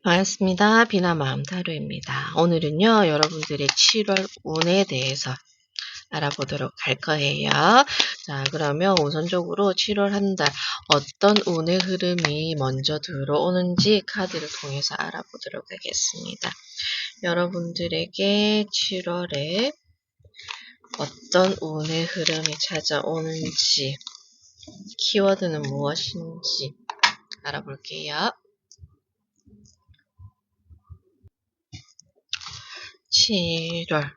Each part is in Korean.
반갑습니다. 비나마음 타로입니다. 오늘은요, 여러분들의 7월 운에 대해서 알아보도록 할 거예요. 자, 그러면 우선적으로 7월 한 달 어떤 운의 흐름이 먼저 들어오는지 카드를 통해서 알아보도록 하겠습니다. 여러분들에게 7월에 어떤 운의 흐름이 찾아오는지, 키워드는 무엇인지 알아볼게요. 7월,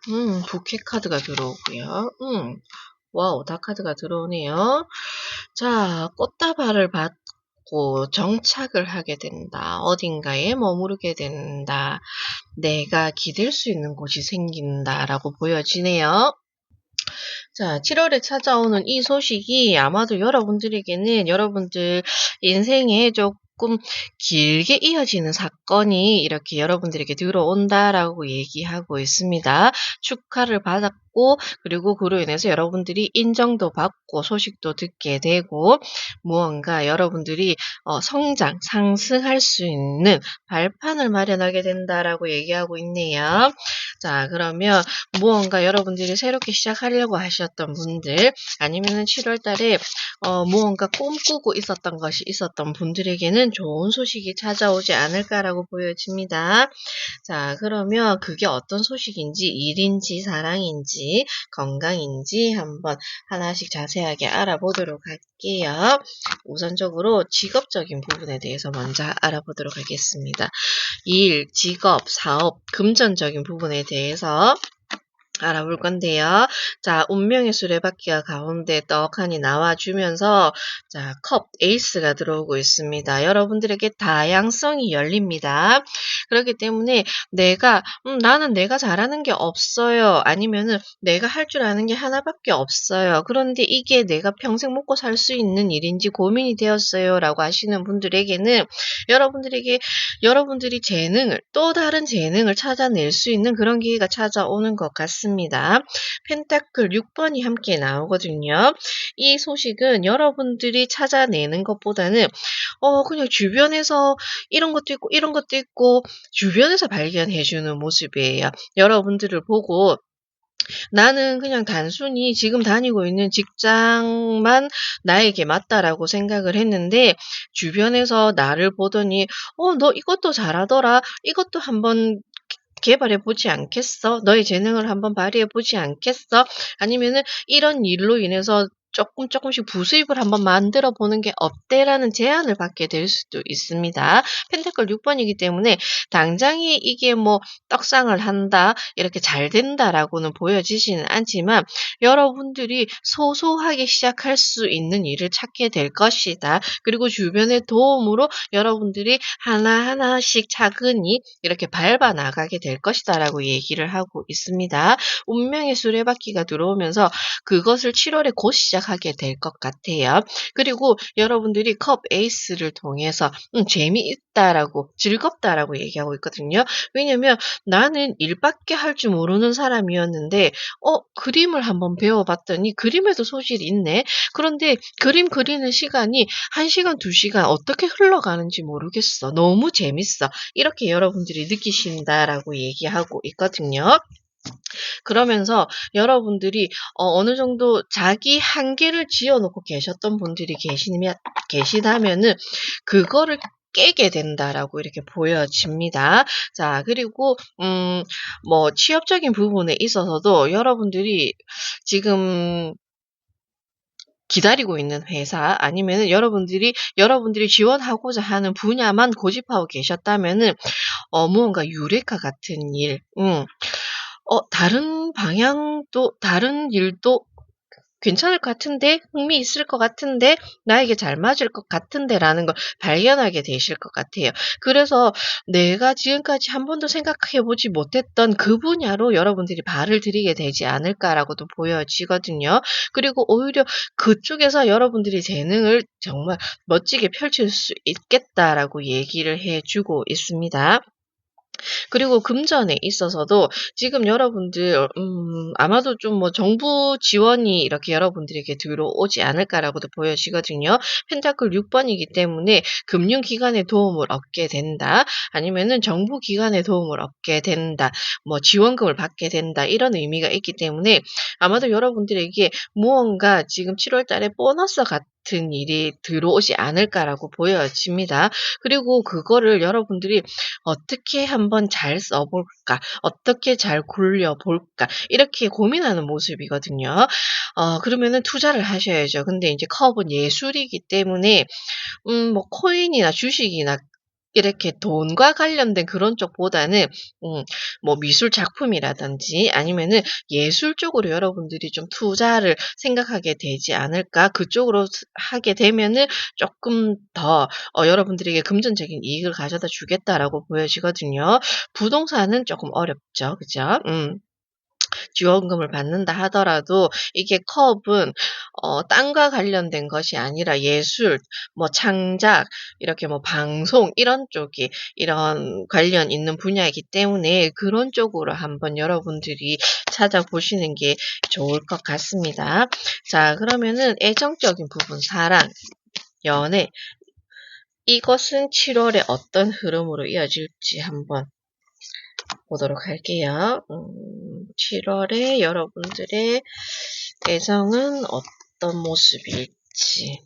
부캐 카드가 들어오고요. 와우, 다 카드가 들어오네요. 자, 꽃다발을 받고 정착을 하게 된다. 어딘가에 머무르게 된다. 내가 기댈 수 있는 곳이 생긴다라고 보여지네요. 자, 7월에 찾아오는 이 소식이 아마도 여러분들에게는 여러분들 인생에 조금 길게 이어지는 사건이 이렇게 여러분들에게 들어온다라고 얘기하고 있습니다. 축하를 받았고, 그리고 그로 인해서 여러분들이 인정도 받고 소식도 듣게 되고, 무언가 여러분들이 성장, 상승할 수 있는 발판을 마련하게 된다라고 얘기하고 있네요. 자, 그러면 무언가 여러분들이 새롭게 시작하려고 하셨던 분들, 아니면은 7월 달에 무언가 꿈꾸고 있었던 것이 있었던 분들에게는 좋은 소식이 찾아오지 않을까라고 보여집니다. 자, 그러면 그게 어떤 소식인지, 일인지, 사랑인지, 건강인지 한번 하나씩 자세하게 알아보도록 할게요. 우선적으로 직업적인 부분에 대해서 먼저 알아보도록 하겠습니다. 일, 직업, 사업, 금전적인 부분에 대해서 알아볼 건데요. 자, 운명의 수레바퀴가 가운데 떡하니 나와주면서 자, 컵 에이스가 들어오고 있습니다. 여러분들에게 다양성이 열립니다. 그렇기 때문에 나는 내가 잘하는 게 없어요. 아니면은 내가 할 줄 아는 게 하나밖에 없어요. 그런데 이게 내가 평생 먹고 살 수 있는 일인지 고민이 되었어요. 라고 하시는 분들에게는 여러분들이 또 다른 재능을 찾아낼 수 있는 그런 기회가 찾아오는 것 같습니다. 펜타클 6번이 함께 나오거든요. 이 소식은 여러분들이 찾아내는 것보다는 그냥 주변에서 이런 것도 있고 이런 것도 있고 주변에서 발견해주는 모습이에요. 여러분들을 보고 나는 그냥 단순히 지금 다니고 있는 직장만 나에게 맞다라고 생각을 했는데 주변에서 나를 보더니 너 이것도 잘하더라. 이것도 한번 개발해 보지 않겠어? 너의 재능을 한번 발휘해 보지 않겠어? 아니면은 이런 일로 인해서 조금씩 부수입을 한번 만들어 보는 게 어때라는 제안을 받게 될 수도 있습니다. 펜타클 6번이기 때문에 당장에 이게 뭐 떡상을 한다, 이렇게 잘 된다라고는 보여지지는 않지만 여러분들이 소소하게 시작할 수 있는 일을 찾게 될 것이다. 그리고 주변의 도움으로 여러분들이 하나하나씩 차근히 이렇게 밟아 나가게 될 것이다라고 얘기를 하고 있습니다. 운명의 수레바퀴가 들어오면서 그것을 7월에 곧 시작하게 될 것 같아요. 그리고 여러분들이 컵 에이스를 통해서 재미있다라고 즐겁다라고 얘기하고 있거든요. 왜냐면 나는 일밖에 할 줄 모르는 사람이었는데 그림을 한번 배워봤더니 그림에도 소질이 있네. 그런데 그림 그리는 시간이 1시간, 2시간 어떻게 흘러가는지 모르겠어. 너무 재밌어. 이렇게 여러분들이 느끼신다라고 얘기하고 있거든요. 그러면서 여러분들이 어느 정도 자기 한계를 지어놓고 계셨던 분들이 계시다면은 그거를 깨게 된다라고 이렇게 보여집니다. 자, 그리고 뭐 취업적인 부분에 있어서도 여러분들이 지금 기다리고 있는 회사 아니면은 여러분들이 지원하고자 하는 분야만 고집하고 계셨다면은 무언가 유레카 같은 일, 다른 일도 괜찮을 것 같은데, 흥미 있을 것 같은데, 나에게 잘 맞을 것 같은데라는 걸 발견하게 되실 것 같아요. 그래서 내가 지금까지 한 번도 생각해 보지 못했던 그 분야로 여러분들이 발을 들이게 되지 않을까라고도 보여지거든요. 그리고 오히려 그쪽에서 여러분들이 재능을 정말 멋지게 펼칠 수 있겠다라고 얘기를 해 주고 있습니다. 그리고 금전에 있어서도 지금 여러분들 아마도 좀 뭐 정부 지원이 이렇게 여러분들에게 들어오지 않을까라고도 보여지거든요. 펜타클 6 번이기 때문에 금융기관의 도움을 얻게 된다. 아니면은 정부 기관의 도움을 얻게 된다. 뭐 지원금을 받게 된다. 이런 의미가 있기 때문에 아마도 여러분들에게 무언가 지금 7월 달에 보너스 같은 일이 들어오지 않을까라고 보여집니다. 그리고 그거를 여러분들이 어떻게 한번 잘 써볼까? 어떻게 잘 굴려볼까? 이렇게 고민하는 모습이거든요. 그러면은 투자를 하셔야죠. 근데 이제 커브는 예술이기 때문에 뭐 코인이나 주식이나 이렇게 돈과 관련된 그런 쪽보다는 음 뭐 미술 작품이라든지 아니면은 예술 쪽으로 여러분들이 좀 투자를 생각하게 되지 않을까? 그쪽으로 하게 되면은 쪼끔 더 여러분들에게 금전적인 이익을 가져다 주겠다라고 보여지거든요. 부동산은 쪼끔 어렵죠. 그죠? 지원금을 받는다 하더라도 이게 컵은 땅과 관련된 것이 아니라 예술, 뭐 창작, 이렇게 뭐 방송 이런 쪽이 이런 관련 있는 분야이기 때문에 그런 쪽으로 한번 여러분들이 찾아보시는 게 좋을 것 같습니다. 자, 그러면은 애정적인 부분, 사랑, 연애 이것은 7 월에 어떤 흐름으로 이어질지 한번 보도록 할게요. 7 월에 여러분들의 애정은 어떤 모습일지.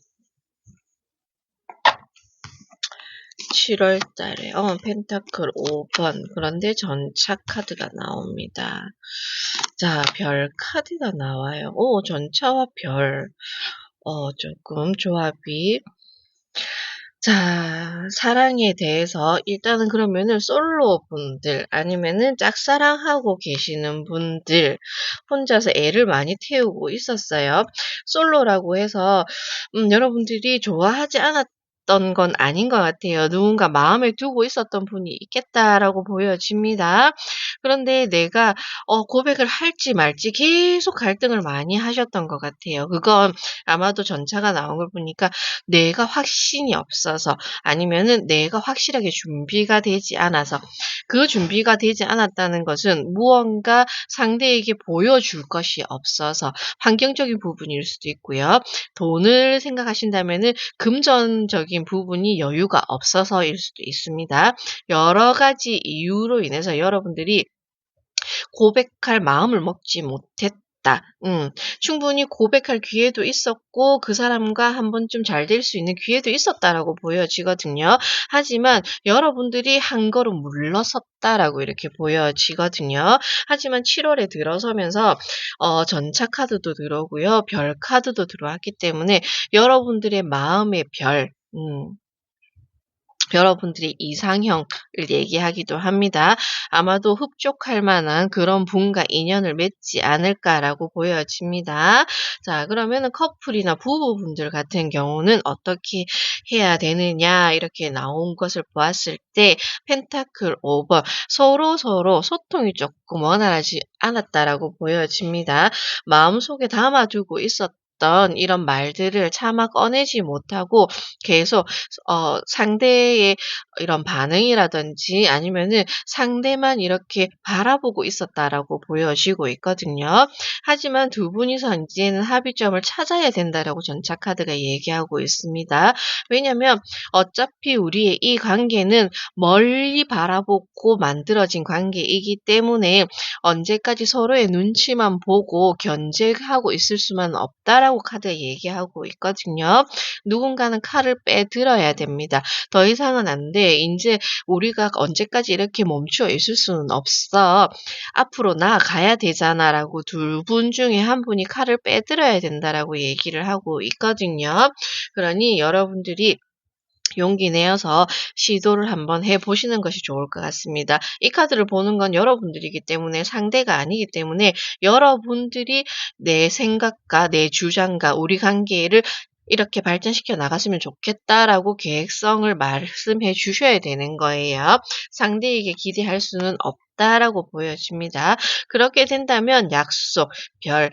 7월 달에 펜타클 5 번. 그런데 전차 카드가 나옵니다. 자, 별 카드가 나와요. 전차와 별. 조금 조합이 자, 사랑에 대해서 일단은 그러면은 솔로분들 아니면은 짝사랑하고 계시는 분들 혼자서 애를 많이 태우고 있었어요. 솔로라고 해서 여러분들이 좋아하지 않았던 건 아닌 것 같아요. 누군가 마음에 두고 있었던 분이 있겠다라고 보여집니다. 그런데 내가 고백을 할지 말지 계속 갈등을 많이 하셨던 것 같아요. 그건 아마도 전차가 나온 걸 보니까 내가 확신이 없어서 아니면은 내가 확실하게 준비가 되지 않아서 그 준비가 되지 않았다는 것은 무언가 상대에게 보여줄 것이 없어서 환경적인 부분일 수도 있고요. 돈을 생각하신다면은 금전적인 부분이 여유가 없어서일 수도 있습니다. 여러 가지 이유로 인해서 여러분들이 고백할 마음을 먹지 못했다. 충분히 고백할 기회도 있었고 그 사람과 한 번쯤 잘 될 수 있는 기회도 있었다라고 보여지거든요. 하지만 여러분들이 한 걸음 물러섰다라고 이렇게 보여지거든요. 하지만 7 월에 들어서면서 전차 카드도 들어오고요. 별 카드도 들어왔기 때문에 여러분들의 마음의 별 여러분들이 이상형을 얘기하기도 합니다. 아마도 흡족할 만한 그런 분과 인연을 맺지 않을까라고 보여집니다. 자, 그러면은 커플이나 부부분들 같은 경우는 어떻게 해야 되느냐 이렇게 나온 것을 보았을 때 펜타클 5 번 서로서로 소통이 조금 원활하지 않았다라고 보여집니다. 마음속에 담아두고 있었던 이런 말들을 차마 꺼내지 못하고 계속 상대의 이런 반응이라든지 아니면은 상대만 이렇게 바라보고 있었다라고 보여지고 있거든요. 하지만 두 분이서 인제는 합의점을 찾아야 된다라고 전차 카드가 얘기하고 있습니다. 왜냐면 어차피 우리의 이 관계는 멀리 바라보고 만들어진 관계이기 때문에 언제까지 서로의 눈치만 보고 견제하고 있을 수만은 없다라고 카드가 얘기하고 있거든요. 누군가는 칼을 빼들어야 됩니다. "더 이상은 안 돼. 인제 우리가 언제까지 이렇게 멈춰 있을 수는 없어. 앞으로 나아가야 되잖아."라고 두 분 중에 한 분이 칼을 빼들어야 된다라고 얘기를 하고 있거든요. 그러니 여러분들이 용기 내어서 시도를 한번 해 보시는 것이 좋을 것 같습니다. 이 카드를 보는 건 여러분들이기 때문에 상대가 아니기 때문에 여러분들이 내 생각과 내 주장과 우리 관계를 이렇게 발전시켜 나갔으면 좋겠다라고 계획성을 말씀해 주셔야 되는 거예요. 상대에게 기대할 수는 없다라고 보여집니다. 그렇게 된다면 약속, 별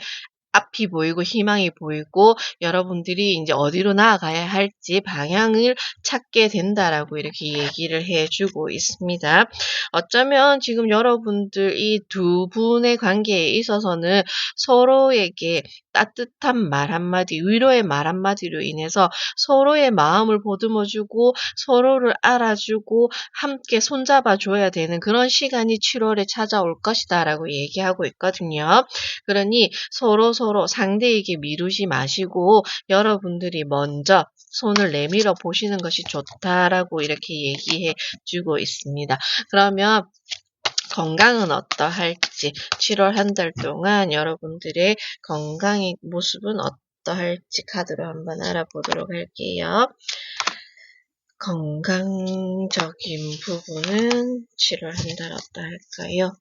앞이 보이고 희망이 보이고 여러분들이 인제 어디로 나아가야 할지 방향을 찾게 된다라고 이렇게 얘기를 해 주고 있습니다. 어쩌면 지금 여러분들 이 두 분의 관계에 있어서는 서로에게 따뜻한 말 한마디, 위로의 말 한마디로 인해서 서로의 마음을 보듬어 주고 서로를 알아주고 함께 손잡아 줘야 되는 그런 시간이 7 월에 찾아올 것이다라고 얘기하고 있거든요. 그러니 서로서로 상대에게 미루지 마시고 여러분들이 먼저 손을 내밀어 보시는 것이 좋다라고 이렇게 얘기해 주고 있습니다. 그러면 건강은 어떠할지 7 월 한 달 동안 여러분들의 건강의 모습은 어떠할지 카드로 한번 알아보도록 할게요. 건강적인 부분은 7 월 한 달 어떠할까요?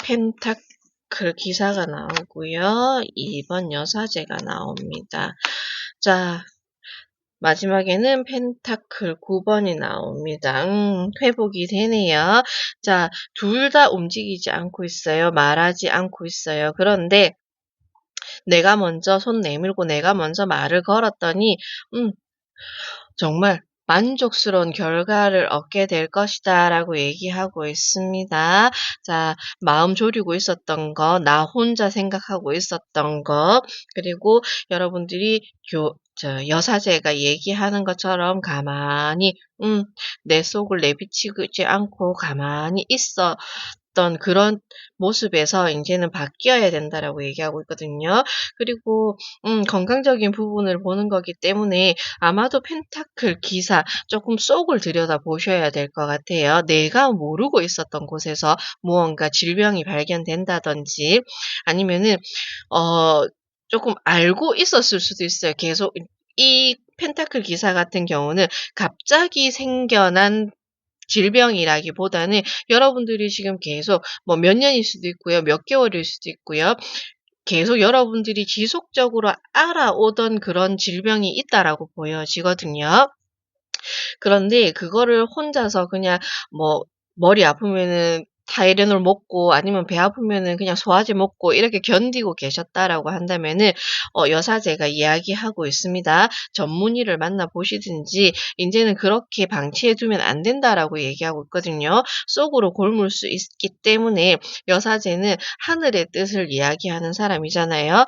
펜타클 기사가 나오고요. 2번 여사제가 나옵니다. 자, 마지막에는 펜타클 9번이 나옵니다. 회복이 되네요. 자, 둘 다 움직이지 않고 있어요. 말하지 않고 있어요. 그런데 내가 먼저 손 내밀고 내가 먼저 말을 걸었더니 정말 만족스러운 결과를 얻게 될 것이다라고 얘기하고 있습니다. 자, 마음 졸이고 있었던 거, 나 혼자 생각하고 있었던 거, 그리고 여러분들이 여사제가 얘기하는 것처럼 가만히 내 속을 내비치지 않고 가만히 있었던 그런 모습에서 인제는 바뀌어야 된다라고 얘기하고 있거든요. 그리고 건강적인 부분을 보는 거기 때문에 아마도 펜타클 기사 조금 속을 들여다보셔야 될 것 같아요. 내가 모르고 있었던 곳에서 무언가 질병이 발견된다든지 아니면은 어 조금 알고 있었을 수도 있어요. 계속 이 펜타클 기사 같은 경우는 갑자기 생겨난 질병이라기보다는 여러분들이 지금 계속 뭐 몇 년일 수도 있고요. 몇 개월일 수도 있고요. 계속 여러분들이 지속적으로 알아오던 그런 질병이 있다라고 보여지거든요. 그런데 그거를 혼자서 그냥 뭐 머리 아프면은 타이레놀 먹고 아니면 배 아프면은 그냥 소화제 먹고 이렇게 견디고 계셨다라고 한다면은 여사제가 이야기하고 있습니다. 전문의를 만나 보시든지 인제는 그렇게 방치해 두면 안 된다라고 얘기하고 있거든요. 속으로 곪을 수 있기 때문에 여사제는 하늘의 뜻을 이야기하는 사람이잖아요.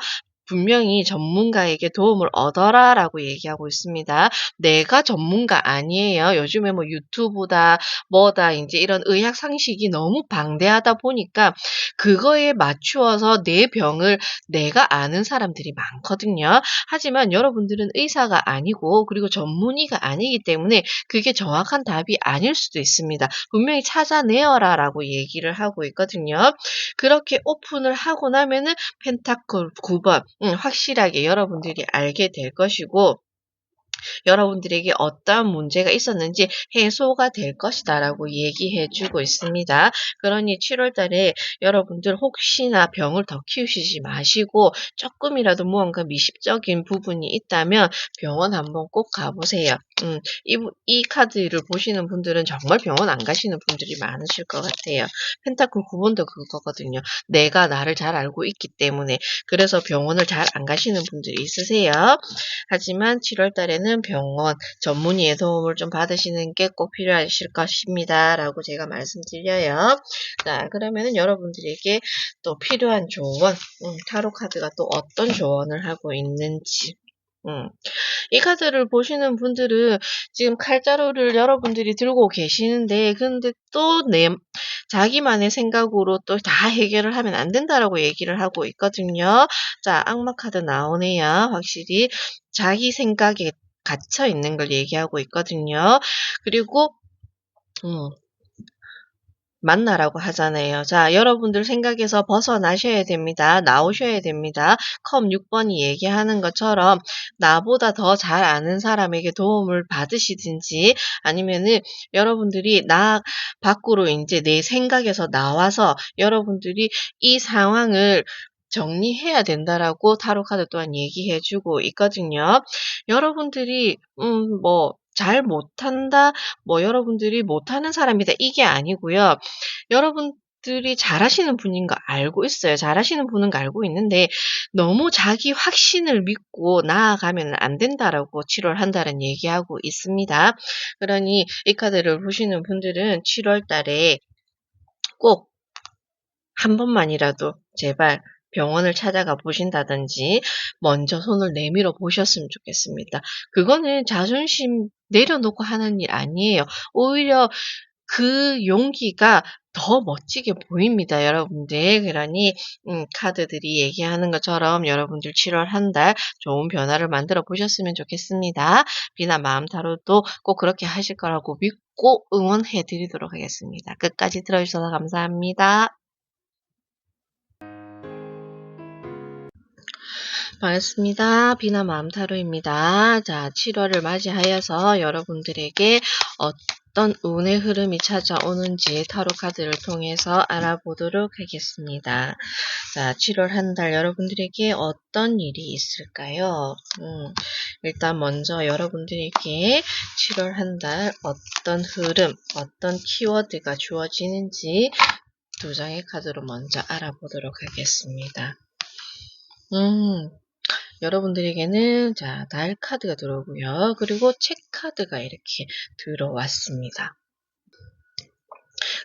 분명히 "전문가에게 도움을 얻어라."라고 얘기하고 있습니다. 내가 전문가 아니에요. 요즘에 뭐 유튜브다 뭐다 인제 이런 의학 상식이 너무 방대하다 보니까 그거에 맞추어서 내 병을 내가 아는 사람들이 많거든요. 하지만 여러분들은 의사가 아니고 그리고 전문의가 아니기 때문에 그게 정확한 답이 아닐 수도 있습니다. 분명히 "찾아내어라."라고 얘기를 하고 있거든요. 그렇게 오픈을 하고 나면은 펜타클 9번 확실하게 여러분들이 알게 될 것이고 여러분들에게 어떠한 문제가 있었는지 해소가 될 것이다라고 얘기해 주고 있습니다. 그러니 7월 달에 여러분들 혹시나 병을 더 키우시지 마시고 쪼끔이라도 무언가 미식적인 부분이 있다면 병원 한번 꼭 가 보세요. 이 카드를 보시는 분들은 정말 병원 안 가시는 분들이 많으실 것 같아요. 펜타클 9 번도 그거거든요. 내가 나를 잘 알고 있기 때문에. 그래서 병원을 잘 안 가시는 분들이 있으세요. 하지만 7월 달에는 병원 전문의의 도움을 좀 받으시는 게 꼭 필요하실 것입니다.'라고 제가 말씀드려요. 자, 그러면은 여러분들에게 또 필요한 조언, 타로 카드가 또 어떤 조언을 하고 있는지. 이 카드를 보시는 분들은 지금 칼자루를 여러분들이 들고 계시는데 근데 또 자기만의 생각으로 또 다 해결을 하면 안 된다라고 얘기를 하고 있거든요. 자, 악마 카드 나오네요. 확실히 자기 생각에 갇혀 있는 걸 얘기하고 있거든요. 그리고 음 만나라고 하잖아요. 자, 여러분들 생각에서 벗어나셔야 됩니다. 나오셔야 됩니다. 컵 6 번이 얘기하는 것처럼 나보다 더 잘 아는 사람에게 도움을 받으시든지 아니면은 여러분들이 나 밖으로 인제 내 생각에서 나와서 여러분들이 이 상황을 정리해야 된다라고 타로 카드 또한 얘기해 주고 있거든요. 여러분들이 뭐 잘 못한다, 뭐 여러분들이 못하는 사람이다 이게 아니고요. 여러분 여러분들이 잘하시는 분인 거 알고 있어요. 잘하시는 분인 거 알고 있는데 너무 자기 확신을 믿고 나아가면 안 된다라고 7월 한 달은 얘기하고 있습니다. 그러니 이 카드를 보시는 분들은 7월 달에 꼭 한 번만이라도 제발 병원을 찾아가 보신다든지 먼저 손을 내밀어 보셨으면 좋겠습니다. 그거는 자존심 내려놓고 하는 일 아니에요. 오히려 그 용기가 더 멋지게 보입니다, 여러분들. 그러니 카드들이 얘기하는 것처럼 여러분들 7월 한 달 좋은 변화를 만들어 보셨으면 좋겠습니다. 비나 마음 타로도 꼭 그렇게 하실 거라고 믿고 응원해 드리도록 하겠습니다. 끝까지 들어 주셔서 감사합니다. 반갑습니다. 비나 마음 타로입니다. 자, 7월을 맞이하여서 여러분들에게 어떤 운의 흐름이 찾아오는지 타로 카드를 통해서 알아보도록 하겠습니다. 자, 7월 한 달 여러분들에게 어떤 일이 있을까요? 일단 먼저 여러분들에게 7월 한 달 어떤 흐름, 어떤 키워드가 주어지는지 두 장의 카드로 먼저 알아보도록 하겠습니다. 여러분들에게는 자, 달 카드가 들어오고요. 그리고 책 카드가 이렇게 들어왔습니다.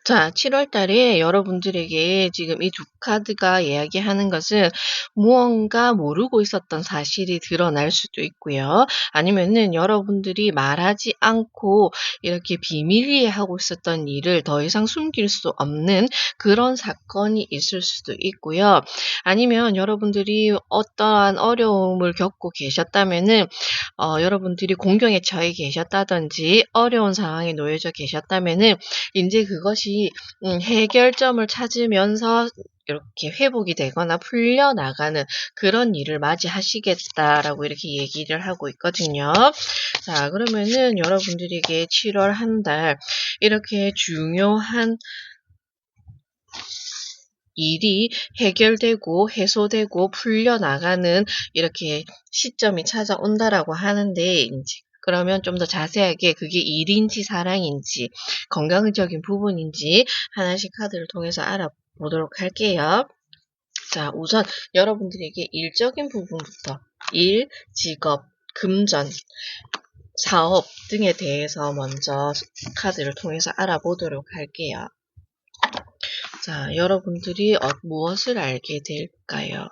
자, 7월 달에 여러분들에게 지금 이 두 카드가 이야기하는 것은 무언가 모르고 있었던 사실이 드러날 수도 있고요. 아니면은 여러분들이 말하지 않고 이렇게 비밀리에 하고 있었던 일을 더 이상 숨길 수 없는 그런 사건이 있을 수도 있고요. 아니면 여러분들이 어떠한 어려움을 겪고 계셨다면은 여러분들이 공경에 처해 계셨다든지 어려운 상황에 놓여져 계셨다면은 인제 그것이 해결점을 찾으면서 이렇게 회복이 되거나 풀려나가는 그런 일을 맞이하시겠다라고 이렇게 얘기를 하고 있거든요. 자, 그러면은 여러분들에게 7월 한 달 이렇게 중요한 일이 해결되고 해소되고 풀려나가는 이렇게 시점이 찾아온다라고 하는데 인제 그러면 좀 더 자세하게 그게 일인지 사랑인지 건강적인 부분인지 하나씩 카드를 통해서 알아보도록 할게요. 자, 우선 여러분들에게 일적인 부분부터 일, 직업, 금전, 사업 등에 대해서 먼저 카드를 통해서 알아보도록 할게요. 자, 여러분들이 무엇을 알게 될까요?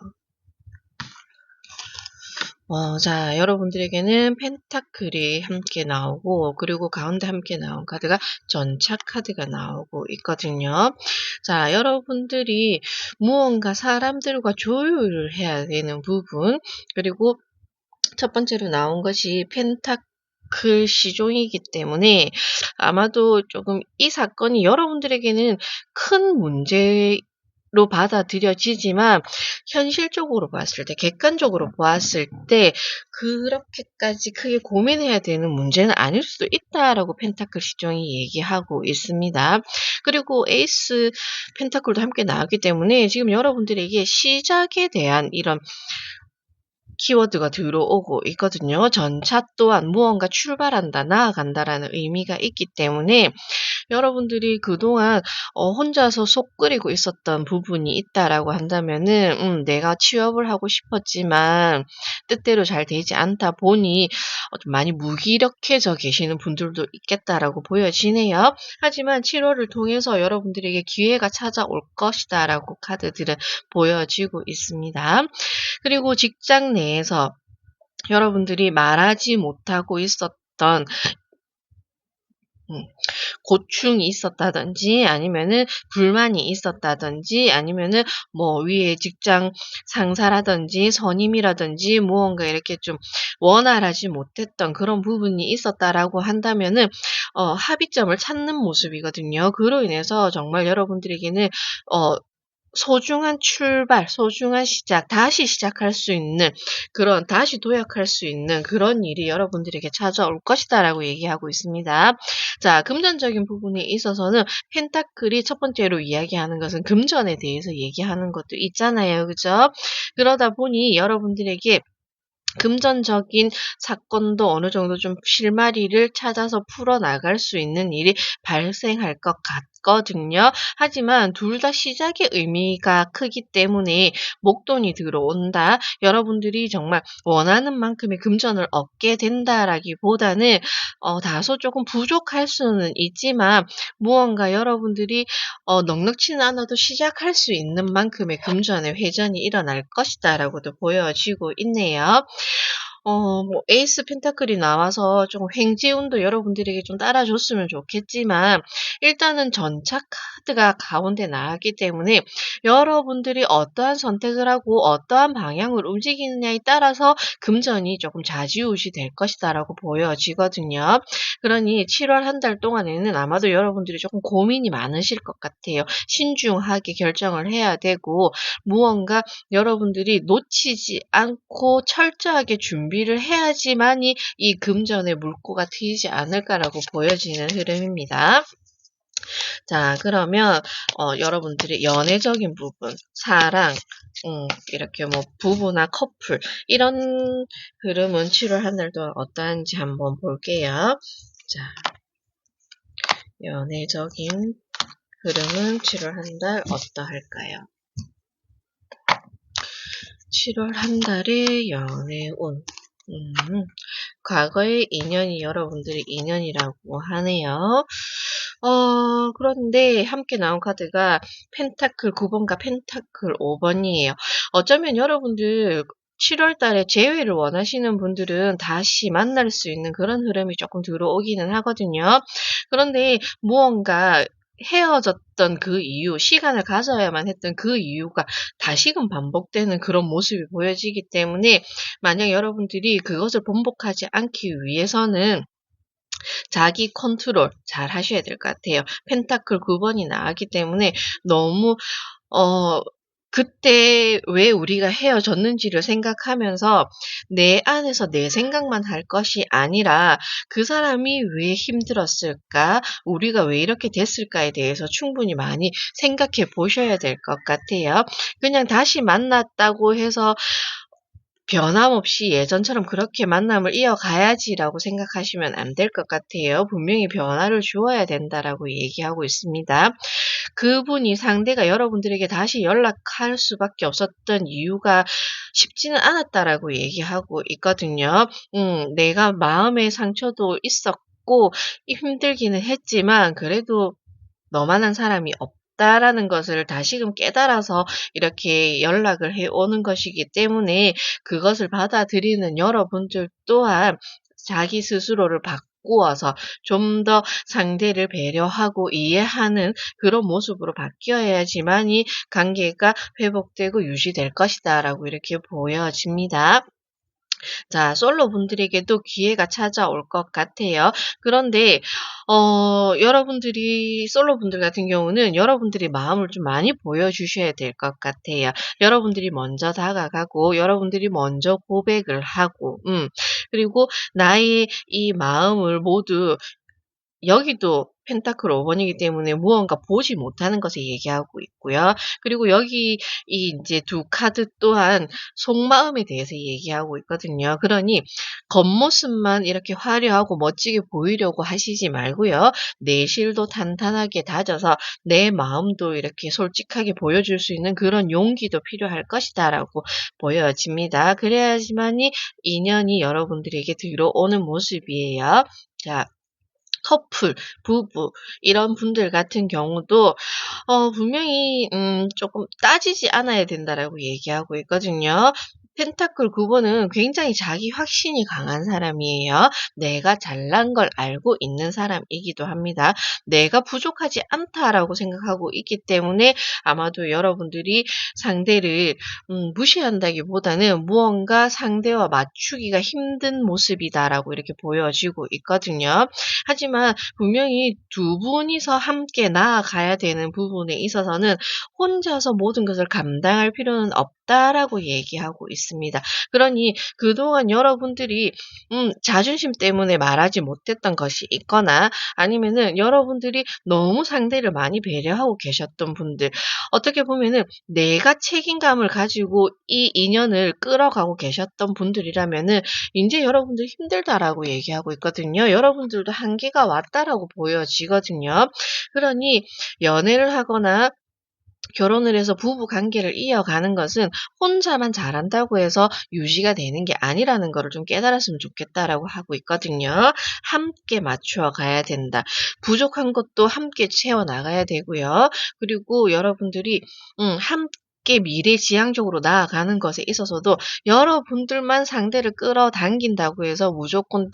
자, 여러분들에게는 펜타클이 함께 나오고 그리고 가운데 함께 나온 카드가 전차 카드가 나오고 있거든요. 자, 여러분들이 무언가 사람들과 조율을 해야 되는 부분 그리고 첫 번째로 나온 것이 펜타클 시종이기 때문에 아마도 조금 이 사건이 여러분들에게는 큰 문제로 받아들여지지만 현실적으로 봤을 때, 객관적으로 보았을 때 그렇게까지 크게 고민해야 되는 문제는 아닐 수도 있다라고 펜타클 시종이 얘기하고 있습니다. 그리고 에이스 펜타클도 함께 나왔기 때문에 지금 여러분들에게 시작에 대한 이런 키워드가 들어오고 있거든요. 전차 또한 무언가 출발한다, 나아간다라는 의미가 있기 때문에 여러분들이 그동안 혼자서 속 끓이고 있었던 부분이 있다라고 한다면은 내가 취업을 하고 싶었지만 뜻대로 잘 되지 않다 보니 좀 많이 무기력해져 계시는 분들도 있겠다라고 보여지네요. 하지만 7 월을 통해서 여러분들에게 기회가 찾아올 것이다라고 카드들은 보여지고 있습니다. 그리고 직장 내에서 여러분들이 말하지 못하고 있었던 고충이 있었다든지 아니면은 불만이 있었다든지 아니면은 뭐 위에 직장 상사라든지 선임이라든지 무언가 이렇게 좀 원활하지 못했던 그런 부분이 있었다라고 한다면은 합의점을 찾는 모습이거든요. 그로 인해서 정말 여러분들에게는 소중한 출발, 소중한 시작, 다시 시작할 수 있는 그런 다시 도약할 수 있는 그런 일이 여러분들에게 찾아올 것이다라고 얘기하고 있습니다. 자, 금전적인 부분에 있어서는 펜타클이 첫 번째로 이야기하는 것은 금전에 대해서 얘기하는 것도 있잖아요. 그죠? 그러다 보니 여러분들에게 금전적인 사건도 어느 정도 좀 실마리를 찾아서 풀어나갈 수 있는 일이 발생할 것 있거든요. 하지만 둘 다 시작의 의미가 크기 때문에 목돈이 들어온다. 여러분들이 정말 원하는 만큼의 금전을 얻게 된다라기보다는 다소 조금 부족할 수는 있지만 무언가 여러분들이 넉넉지는 않아도 시작할 수 있는 만큼의 금전의 회전이 일어날 것이다라고도 보여지고 있네요. 뭐 에이스 펜타클이 나와서 좀 행지운도 여러분들에게 좀 따라줬으면 좋겠지만 일단은 전차 카드가 가운데 나왔기 때문에 여러분들이 어떠한 선택을 하고 어떠한 방향을 움직이느냐에 따라서 금전이 조금 좌지우지 될 것이다라고 보여지거든요. 그러니 7월 한 달 동안에는 아마도 여러분들이 조금 고민이 많으실 것 같아요. 신중하게 결정을 해야 되고 무언가 여러분들이 놓치지 않고 철저하게 준비를 해야지만이 이 금전의 물꼬가 트이지 않을까라고 보여지는 흐름입니다. 자, 그러면 여러분들이 연애적인 부분, 사랑, 이렇게 뭐 부부나 커플 이런 흐름은 7월 한 달 동안 어떠한지 한번 볼게요. 자, 연애적인 흐름은 7월 한 달 어떠할까요? 7월 한 달의 연애운. 과거의 인연이 여러분들의 인연이라고 하네요. 그런데 함께 나온 카드가 펜타클 9번과 펜타클 5번이에요. 어쩌면 여러분들 7월 달에 재회를 원하시는 분들은 다시 만날 수 있는 그런 흐름이 조금 들어오기는 하거든요. 그런데 무언가 헤어졌던 그 이유, 시간을 가져야만 했던 그 이유가 다시금 반복되는 그런 모습이 보여지기 때문에 만약 여러분들이 그것을 번복하지 않기 위해서는 자기 컨트롤 잘 하셔야 될 것 같아요. 펜타클 9번이 나왔기 때문에 너무 그때 왜 우리가 헤어졌는지를 생각하면서 내 안에서 내 생각만 할 것이 아니라 그 사람이 왜 힘들었을까? 우리가 왜 이렇게 됐을까에 대해서 충분히 많이 생각해 보셔야 될 것 같아요. 그냥 다시 만났다고 해서 변함없이 예전처럼 그렇게 만남을 이어가야지라고 생각하시면 안 될 것 같아요. 분명히 변화를 주어야 된다라고 얘기하고 있습니다. 그분이 상대가 여러분들에게 다시 연락할 수밖에 없었던 이유가 쉽지는 않았다라고 얘기하고 있거든요. 내가 마음의 상처도 있었고 힘들기는 했지만 그래도 너만한 사람이 없다라는 것을 다시금 깨달아서 이렇게 연락을 해 오는 것이기 때문에 그것을 받아들이는 여러분들 또한 자기 스스로를 바꾸어서 좀 더 상대를 배려하고 이해하는 그런 모습으로 바뀌어야지만이 관계가 회복되고 유지될 것이다라고 이렇게 보여집니다. 자, 솔로 분들에게도 기회가 찾아올 것 같아요. 그런데 여러분들이 솔로 분들 같은 경우는 여러분들이 마음을 좀 많이 보여주셔야 될 것 같아요. 여러분들이 먼저 다가가고 여러분들이 먼저 고백을 하고 그리고 나의 이 마음을 모두 여기도 펜타클 5번이기 때문에 무언가 보지 못하는 것을 얘기하고 있고요. 그리고 여기 이 인제 두 카드 또한 속마음에 대해서 얘기하고 있거든요. 그러니 겉모습만 이렇게 화려하고 멋지게 보이려고 하시지 말고요. 내실도 탄탄하게 다져서 내 마음도 이렇게 솔직하게 보여줄 수 있는 그런 용기도 필요할 것이다라고 보여집니다. 그래야지만이 인연이 여러분들에게 들어오는 모습이에요. 자, 커플, 부부 이런 분들 같은 경우도 분명히 조금 따지지 않아야 된다라고 얘기하고 있거든요. 펜타클 9번은 굉장히 자기 확신이 강한 사람이에요. 내가 잘난 걸 알고 있는 사람이기도 합니다. 내가 부족하지 않다라고 생각하고 있기 때문에 아마도 여러분들이 상대를 무시한다기보다는 무언가 상대와 맞추기가 힘든 모습이다라고 이렇게 보여지고 있거든요. 하지만 분명히 두 분이서 함께 나아가야 되는 부분에 있어서는 혼자서 모든 것을 감당할 필요는 없다라고 얘기하고 있습니다. 있습니다. 그러니 그동안 여러분들이 자존심 때문에 말하지 못했던 것이 있거나 아니면은 여러분들이 너무 상대를 많이 배려하고 계셨던 분들, 어떻게 보면은 내가 책임감을 가지고 이 인연을 끌어가고 계셨던 분들이라면은 인제 여러분들 힘들다라고 얘기하고 있거든요. 여러분들도 한계가 왔다라고 보여지거든요. 그러니 연애를 하거나 결혼을 해서 부부 관계를 이어가는 것은 혼자만 잘한다고 해서 유지가 되는 게 아니라는 거를 좀 깨달았으면 좋겠다라고 하고 있거든요. 함께 맞추어 가야 된다. 부족한 것도 함께 채워 나가야 되고요. 그리고 여러분들이 함께 미래지향적으로 나아가는 것에 있어서도 여러분들만 상대를 끌어당긴다고 해서 무조건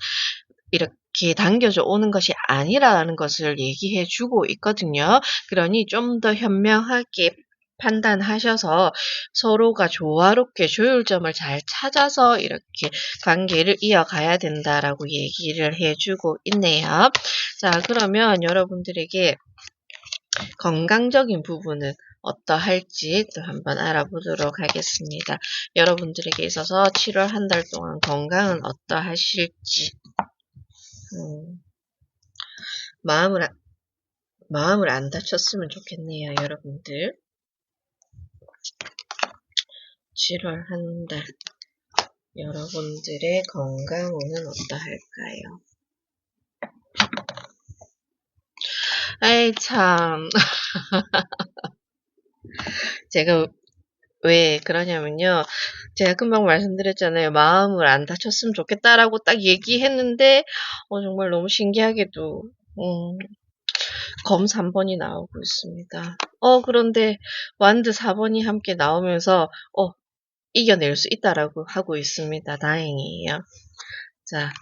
이렇게 당겨져 오는 것이 아니라는 것을 얘기해 주고 있거든요. 그러니 좀 더 현명하게 판단하셔서 서로가 조화롭게 조율점을 잘 찾아서 이렇게 관계를 이어가야 된다라고 얘기를 해 주고 있네요. 자, 그러면 여러분들에게 건강적인 부분은 어떠할지 또 한번 알아보도록 하겠습니다. 여러분들에게 있어서 7월 한 달 동안 건강은 어떠하실지. 마음을 안 다쳤으면 좋겠네요, 여러분들. 7월 한 달, 여러분들의 건강운은 어떠할까요? 아이, 참. 제가 왜 그러냐면요. 제가 금방 말씀드렸잖아요. 마음을 안 다쳤으면 좋겠다라고 딱 얘기했는데, 정말 너무 신기하게도, 검 3번이 나오고 있습니다. 그런데 완드 4번이 함께 나오면서, 이겨낼 수 있다라고 하고 있습니다. 다행이에요. 자,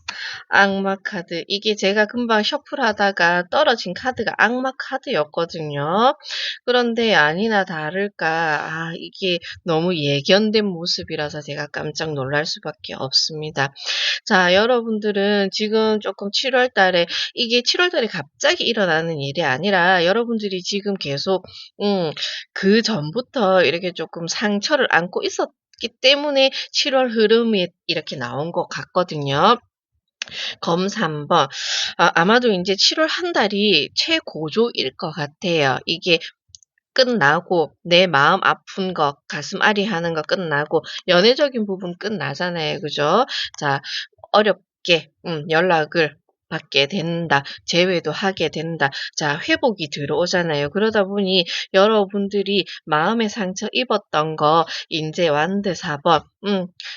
악마 카드. 이게 제가 금방 셔플하다가 떨어진 카드가 악마 카드였거든요. 그런데 아니나 다를까, 이게 너무 예견된 모습이라서 제가 깜짝 놀랄 수밖에 없습니다. 자, 여러분들은 지금 조금 7월 달에, 이게 7월 달에 갑자기 일어나는 일이 아니라 여러분들이 지금 계속, 그 전부터 이렇게 조금 상처를 안고 있었기 때문에 7월 흐름이 이렇게 나온 것 같거든요. 검 3번. 아마도 인제 7월 한 달이 최고조일 것 같아요. 이게 끝나고 내 마음 아픈 거, 가슴 아리하는 거 끝나고 연애적인 부분 끝나잖아요. 그죠? 자, 어렵게 연락을 받게 된다. 재회도 하게 된다. 자, 회복이 들어오잖아요. 그러다 보니 여러분들이 마음의 상처 입었던 거 인제 완드 4번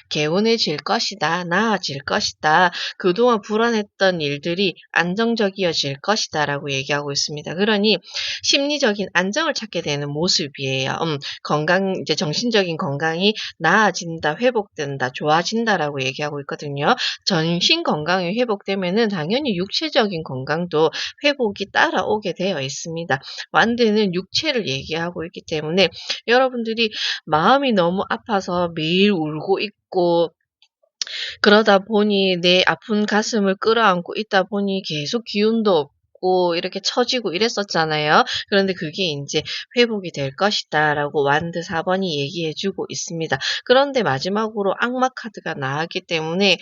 개운해질 것이다. 나아질 것이다. 그동안 불안했던 일들이 안정적이어질 것이다라고 얘기하고 있습니다. 그러니 심리적인 안정을 찾게 되는 모습이에요. 이제 정신적인 건강이 나아진다, 회복된다, 좋아진다라고 얘기하고 있거든요. 정신 건강이 회복되면은 당연히 육체적인 건강도 회복이 따라오게 되어 있습니다. 완드는 육체를 얘기하고 있기 때문에 여러분들이 마음이 너무 아파서 매일 울고 있고 그러다 보니 내 아픈 가슴을 끌어안고 있다 보니 계속 기운도 없고 이렇게 처지고 이랬었잖아요. 그런데 그게 인제 회복이 될 것이다라고 완드 4번이 얘기해 주고 있습니다. 그런데 마지막으로 악마 카드가 나왔기 때문에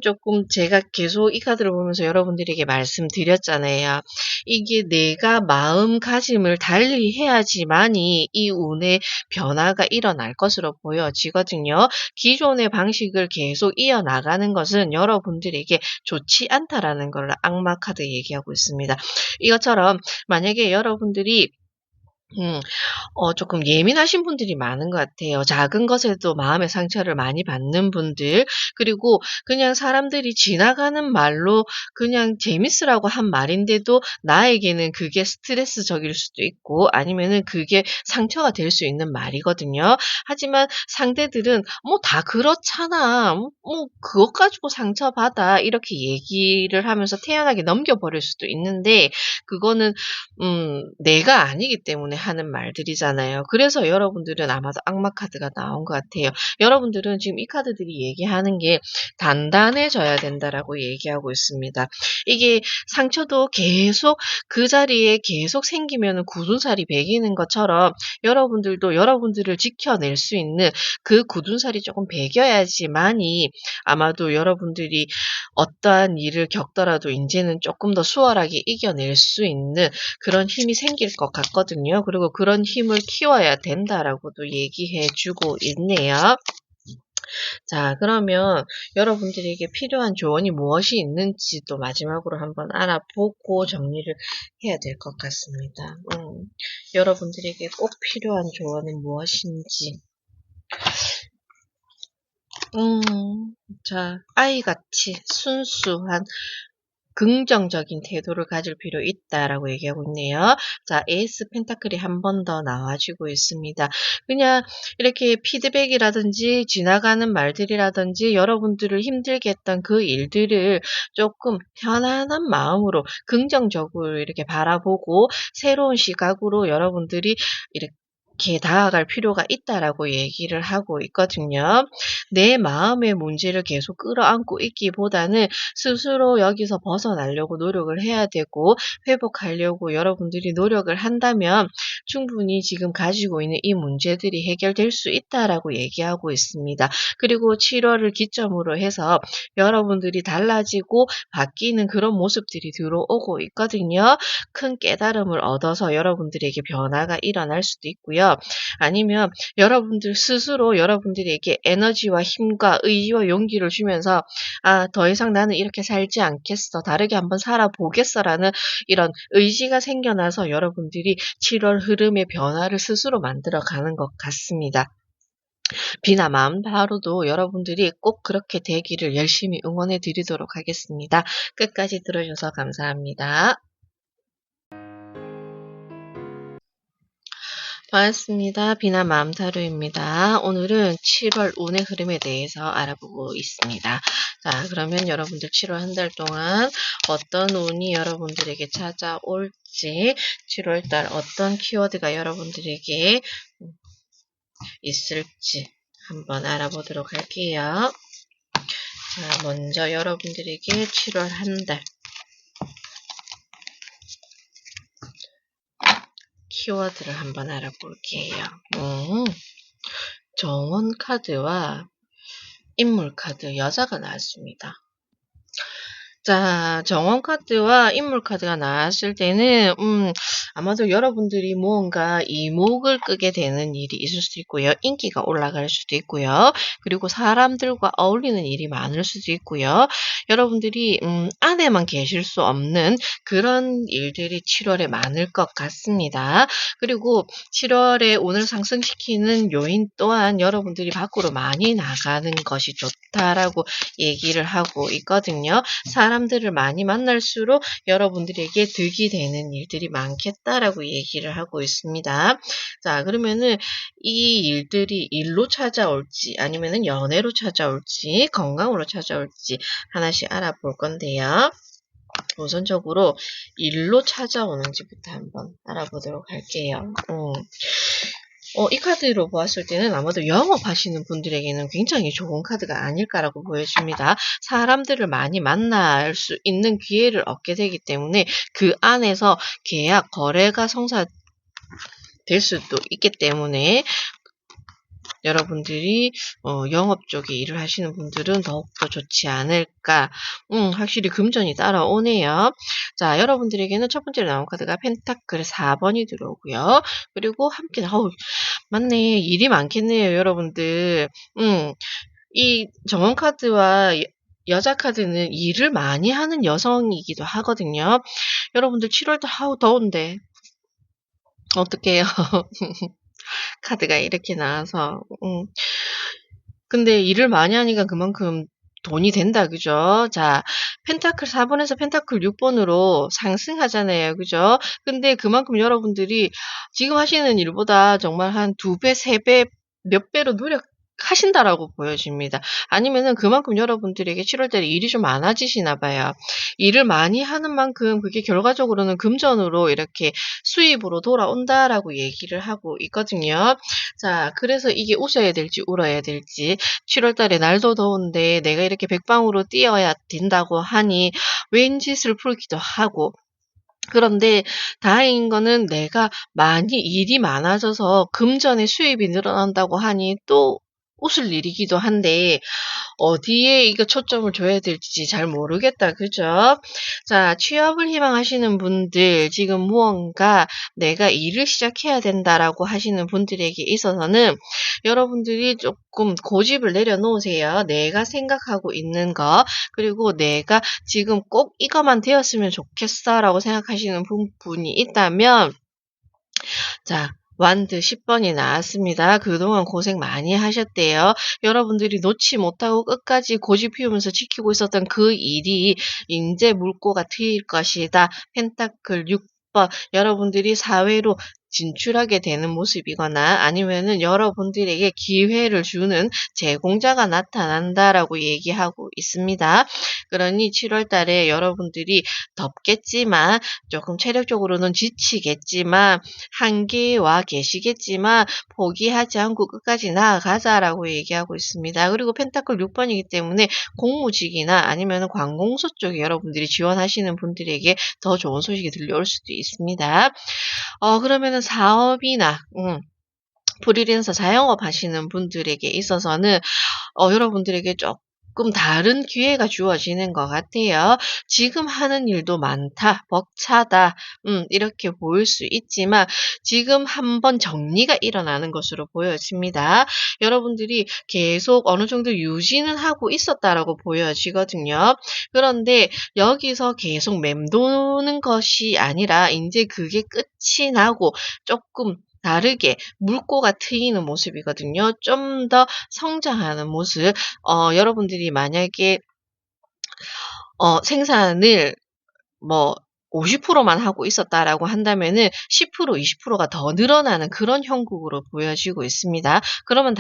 조금 제가 계속 이 카드를 보면서 여러분들에게 말씀드렸잖아요. 이게 내가 마음가짐을 달리 해야지만이 이 운의 변화가 일어날 것으로 보여지거든요. 기존의 방식을 계속 이어나가는 것은 여러분들에게 좋지 않다라는 걸 악마 카드 얘기하고 있습니다. 이것처럼 만약에 여러분들이 조금 예민하신 분들이 많은 것 같아요. 작은 것에도 마음의 상처를 많이 받는 분들, 그리고 그냥 사람들이 지나가는 말로 그냥 재밌으라고 한 말인데도 나에게는 그게 스트레스적일 수도 있고 아니면은 그게 상처가 될 수 있는 말이거든요. 하지만 상대들은 "뭐 다 그렇잖아. 뭐 그것 가지고 상처받아." 이렇게 얘기를 하면서 태연하게 넘겨버릴 수도 있는데 그거는 내가 아니기 때문에 때문에 하는 말들이잖아요. 그래서 여러분들은 아마도 악마 카드가 나온 것 같아요. 여러분들은 지금 이 카드들이 얘기하는 게 단단해져야 된다라고 얘기하고 있습니다. 이게 상처도 계속 그 자리에 계속 생기면은 굳은 살이 배기는 것처럼 여러분들도 여러분들을 지켜낼 수 있는 그 굳은 살이 조금 배겨야지만이 아마도 여러분들이 어떠한 일을 겪더라도 인제는 조금 더 수월하게 이겨낼 수 있는 그런 힘이 생길 것 같거든요. 그리고 그런 힘을 키워야 된다라고도 얘기해 주고 있네요. 자, 그러면 여러분들에게 필요한 조언이 무엇이 있는지도 마지막으로 한번 알아보고 정리를 해야 될 것 같습니다. 여러분들에게 꼭 필요한 조언은 무엇인지. 자, 아이같이 순수한 긍정적인 태도를 가질 필요 있다라고 얘기하고 있네요. 자, 에이스 펜타클이 한 번 더 나와주고 있습니다. 그냥 이렇게 피드백이라든지 지나가는 말들이라든지 여러분들을 힘들게 했던 그 일들을 조금 편안한 마음으로 긍정적으로 이렇게 바라보고 새로운 시각으로 여러분들이 이렇게 다가갈 필요가 있다라고 얘기를 하고 있거든요. 내 마음의 문제를 계속 끌어안고 있기보다는 스스로 여기서 벗어나려고 노력을 해야 되고 회복하려고 여러분들이 노력을 한다면 충분히 지금 가지고 있는 이 문제들이 해결될 수 있다라고 얘기하고 있습니다. 그리고 7월을 기점으로 해서 여러분들이 달라지고 바뀌는 그런 모습들이 들어오고 있거든요. 큰 깨달음을 얻어서 여러분들에게 변화가 일어날 수도 있고요. 아니면 여러분들 스스로 여러분들에게 에너지와 힘과 의지와 용기를 주면서 아, 더 이상 나는 이렇게 살지 않겠어. 다르게 한번 살아보겠어라는 이런 의지가 생겨나서 여러분들이 7월 흐름의 변화를 스스로 만들어가는 것 같습니다. 비나 마음바로도 여러분들이 꼭 그렇게 되기를 열심히 응원해 드리도록 하겠습니다. 끝까지 들어주셔서 감사합니다. 반갑습니다. 비나 마음타로입니다. 오늘은 7월 운의 흐름에 대해서 알아보고 있습니다. 자, 그러면 여러분들 7월 한 달 동안 어떤 운이 여러분들에게 찾아올지, 7월달 어떤 키워드가 여러분들에게 있을지 한번 알아보도록 할게요. 자, 먼저 여러분들에게 7월 한 달 키워드를 한번 알아볼게요. 정원 카드와 인물 카드, 여자가 나왔습니다. 자, 정원 카드와 인물 카드가 나왔을 때는 아마도 여러분들이 무언가 이목을 끄게 되는 일이 있을 수도 있고요. 인기가 올라갈 수도 있고요. 그리고 사람들과 어울리는 일이 많을 수도 있고요. 여러분들이 안에만 계실 수 없는 그런 일들이 7월에 많을 것 같습니다. 그리고 7월에 오늘 상승시키는 요인 또한 여러분들이 밖으로 많이 나가는 것이 좋다라고 얘기를 하고 있거든요. 사람들을 많이 만날수록 여러분들에게 득이 되는 일들이 많겠다라고 얘기를 하고 있습니다. 자, 그러면은 이 일들이 일로 찾아올지 아니면은 연애로 찾아올지 건강으로 찾아올지 하나씩 알아볼 건데요. 우선적으로 일로 찾아오는지부터 한번 알아보도록 할게요. 이 카드로 보았을 때는 아마도 영업하시는 분들에게는 굉장히 좋은 카드가 아닐까라고 보여집니다. 사람들을 많이 만날 수 있는 기회를 얻게 되기 때문에 그 안에서 계약, 거래가 성사될 수도 있기 때문에 여러분들이 영업 쪽에 일을 하시는 분들은 더욱더 좋지 않을까. 확실히 금전이 따라오네요. 자, 여러분들에게는 첫 번째로 나온 카드가 펜타클 4번이 들어오고요. 그리고 함께 맞네. 일이 많겠네요, 여러분들. 이 정원 카드와 여자 카드는 일을 많이 하는 여성이기도 하거든요. 여러분들 7월달 더운데 어떡해요. 카드가 이렇게 나와서. 근데 일을 많이 하니까 그만큼 돈이 된다, 그죠? 자, 펜타클 4번에서 펜타클 6번으로 상승하잖아요, 그죠? 근데 그만큼 여러분들이 지금 하시는 일보다 정말 한 2배, 3배, 몇 배로 하신다라고 보여집니다. 아니면은 그만큼 여러분들에게 7월 달에 일이 좀 많아지시나 봐요. 일을 많이 하는 만큼 그게 결과적으로는 금전으로 이렇게 수입으로 돌아온다라고 얘기를 하고 있거든요. 자, 그래서 이게 웃어야 될지 울어야 될지 7월 달에 날도 더운데 내가 이렇게 백방으로 뛰어야 된다고 하니 왠지 슬프기도 하고 그런데 다행인 거는 내가 많이 일이 많아져서 금전의 수입이 늘어난다고 하니 또 웃을 일이기도 한데 어디에 이거 초점을 둬야 될지 잘 모르겠다. 그죠? 자, 취업을 희망하시는 분들, 지금 무언가 내가 일을 시작해야 된다라고 하시는 분들에게 있어서는 여러분들이 조금 고집을 내려놓으세요. 내가 생각하고 있는 거, 그리고 내가 지금 꼭 이거만 되었으면 좋겠어라고 생각하시는 분이 있다면, 자, 완드 10번이 나왔습니다. 그동안 고생 많이 하셨대요. 여러분들이 놓지 못하고 끝까지 고집 피우면서 지키고 있었던 그 일이 이제 물꼬가 트일 것이다. 펜타클 6번. 여러분들이 사회로 진출하게 되는 모습이거나 아니면은 여러분들에게 기회를 주는 제공자가 나타난다라고 얘기하고 있습니다. 그러니 7월 달에 여러분들이 덥겠지만 조금 체력적으로는 지치겠지만 한계와 계시겠지만 포기하지 않고 끝까지 나아가자라고 얘기하고 있습니다. 그리고 펜타클 6번이기 때문에 공무직이나 아니면 관공서 쪽에 여러분들이 지원하시는 분들에게 더 좋은 소식이 들려올 수도 있습니다. 그러면은 사업이나 프리랜서 자영업 하시는 분들에게 있어서는 여러분들에게 조금 다른 기회가 주어지는 것 같아요. 지금 하는 일도 많다, 벅차다, 이렇게 보일 수 있지만 지금 한번 정리가 일어나는 것으로 보여집니다. 여러분들이 계속 어느 정도 유지는 하고 있었다라고 보여지거든요. 그런데 여기서 계속 맴도는 것이 아니라 이제 그게 끝이 나고 조금 다르게 물꼬가 트이는 모습이거든요. 좀 더 성장하는 모습. 여러분들이 만약에 생산을 뭐 50%만 하고 있었다라고 한다면은 10% 20%가 더 늘어나는 그런 형국으로 보여지고 있습니다. 그러면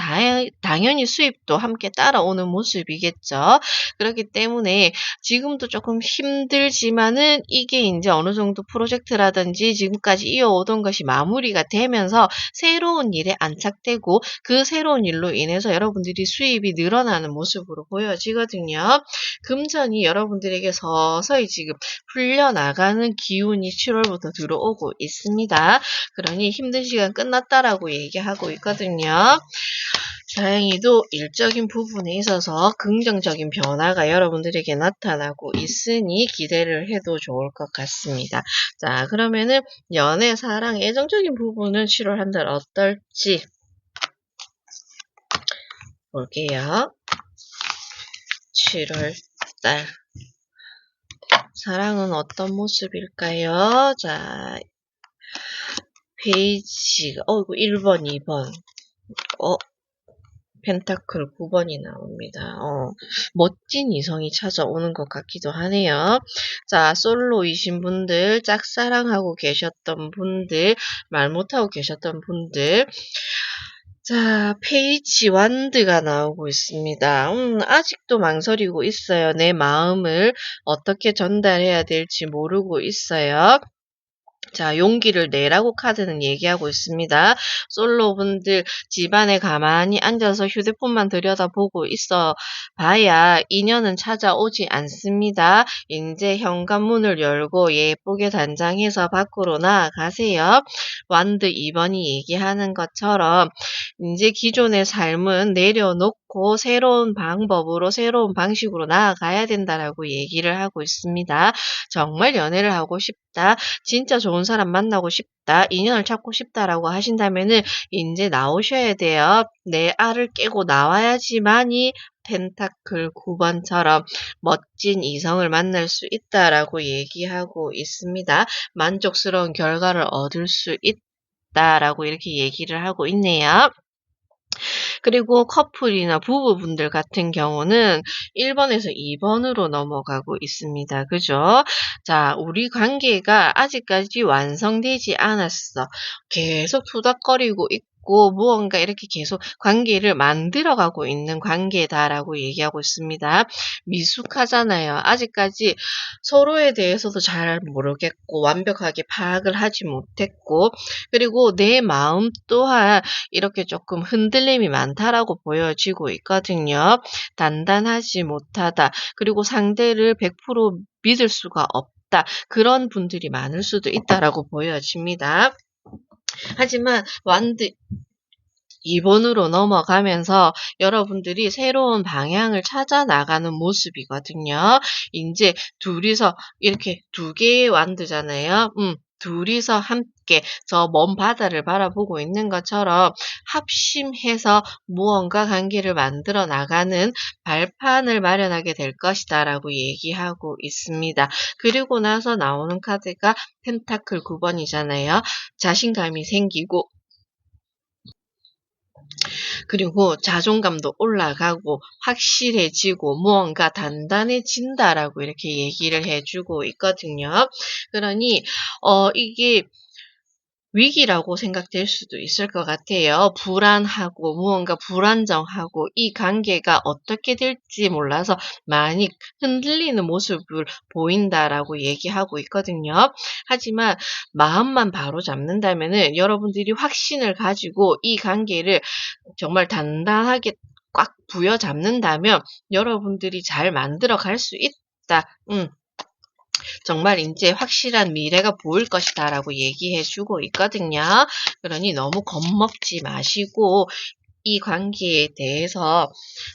당연히 수입도 함께 따라오는 모습이겠죠. 그렇기 때문에 지금도 조금 힘들지만은 이게 인제 어느 정도 프로젝트라든지 지금까지 이어오던 것이 마무리가 되면서 새로운 일에 안착되고 그 새로운 일로 인해서 여러분들이 수입이 늘어나는 모습으로 보여지거든요. 금전이 여러분들에게 서서히 지금 풀려나가는 기운이 7월부터 들어오고 있습니다. 그러니 힘든 시간 끝났다라고 얘기하고 있거든요. 다행히도 일적인 부분에 있어서 긍정적인 변화가 여러분들에게 나타나고 있으니 기대를 해도 좋을 것 같습니다. 자, 그러면은 연애, 사랑, 애정적인 부분은 7월 한 달 어떨지 볼게요. 7월 달 사랑은 어떤 모습일까요? 자, 페이지가 이거 1번, 2번. 펜타클 9번이 나옵니다. 멋진 이성이 찾아오는 것 같기도 하네요. 자, 솔로이신 분들, 짝사랑하고 계셨던 분들, 말 못하고 계셨던 분들. 자, 페이지 완드가 나오고 있습니다. 아직도 망설이고 있어요. 내 마음을 어떻게 전달해야 될지 모르고 있어요. 자, 용기를 내라고 카드는 얘기하고 있습니다. 솔로분들 집안에 가만히 앉아서 휴대폰만 들여다보고 있어 봐야 인연은 찾아오지 않습니다. 이제 현관문을 열고 예쁘게 단장해서 밖으로 나아가세요. 완드 2번이 얘기하는 것처럼 이제 기존의 삶은 내려놓고 새로운 방법으로 새로운 방식으로 나아가야 된다라고 얘기를 하고 있습니다. 정말 연애를 하고 싶다. 진짜 좋은 사람 만나고 싶다. 인연을 찾고 싶다라고 하신다면은 인제 나오셔야 돼요. 내 알을 깨고 나와야지만이 펜타클 9번처럼 멋진 이성을 만날 수 있다라고 얘기하고 있습니다. 만족스러운 결과를 얻을 수 있다라고 이렇게 얘기를 하고 있네요. 그리고 커플이나 부부분들 같은 경우는 1번에서 2번으로 넘어가고 있습니다. 그죠? 자, 우리 관계가 아직까지 완성되지 않았어. 계속 투닥거리고 있고 있고 무언가 이렇게 계속 관계를 만들어가고 있는 관계다라고 얘기하고 있습니다. 미숙하잖아요. 아직까지 서로에 대해서도 잘 모르겠고 완벽하게 파악을 하지 못했고 그리고 내 마음 또한 이렇게 조금 흔들림이 많다라고 보여지고 있거든요. 단단하지 못하다. 그리고 상대를 100% 믿을 수가 없다. 그런 분들이 많을 수도 있다라고 보여집니다. 하지만 완드 2번으로 넘어가면서 여러분들이 새로운 방향을 찾아 나가는 모습이거든요. 인제 둘이서 이렇게 두 개의 완드잖아요. 둘이서 함께 저 먼 바다를 바라보고 있는 것처럼 합심해서 무언가 관계를 만들어 나가는 발판을 마련하게 될 것이다라고 얘기하고 있습니다. 그리고 나서 나오는 카드가 펜타클 9번이잖아요. 자신감이 생기고 그리고 자존감도 올라가고 확실해지고 무언가 단단해진다라고 이렇게 얘기를 해주고 있거든요. 그러니 이게 위기라고 생각될 수도 있을 것 같아요. 불안하고 무언가 불안정하고 이 관계가 어떻게 될지 몰라서 많이 흔들리는 모습을 보인다라고 얘기하고 있거든요. 하지만 마음만 바로잡는다면은 여러분들이 확신을 가지고 이 관계를 정말 단단하게 꽉 부여잡는다면 여러분들이 잘 만들어 갈 수 있다. 정말 인제 확실한 미래가 보일 것이다라고 얘기해 주고 있거든요. 그러니 너무 겁먹지 마시고 이 관계에 대해서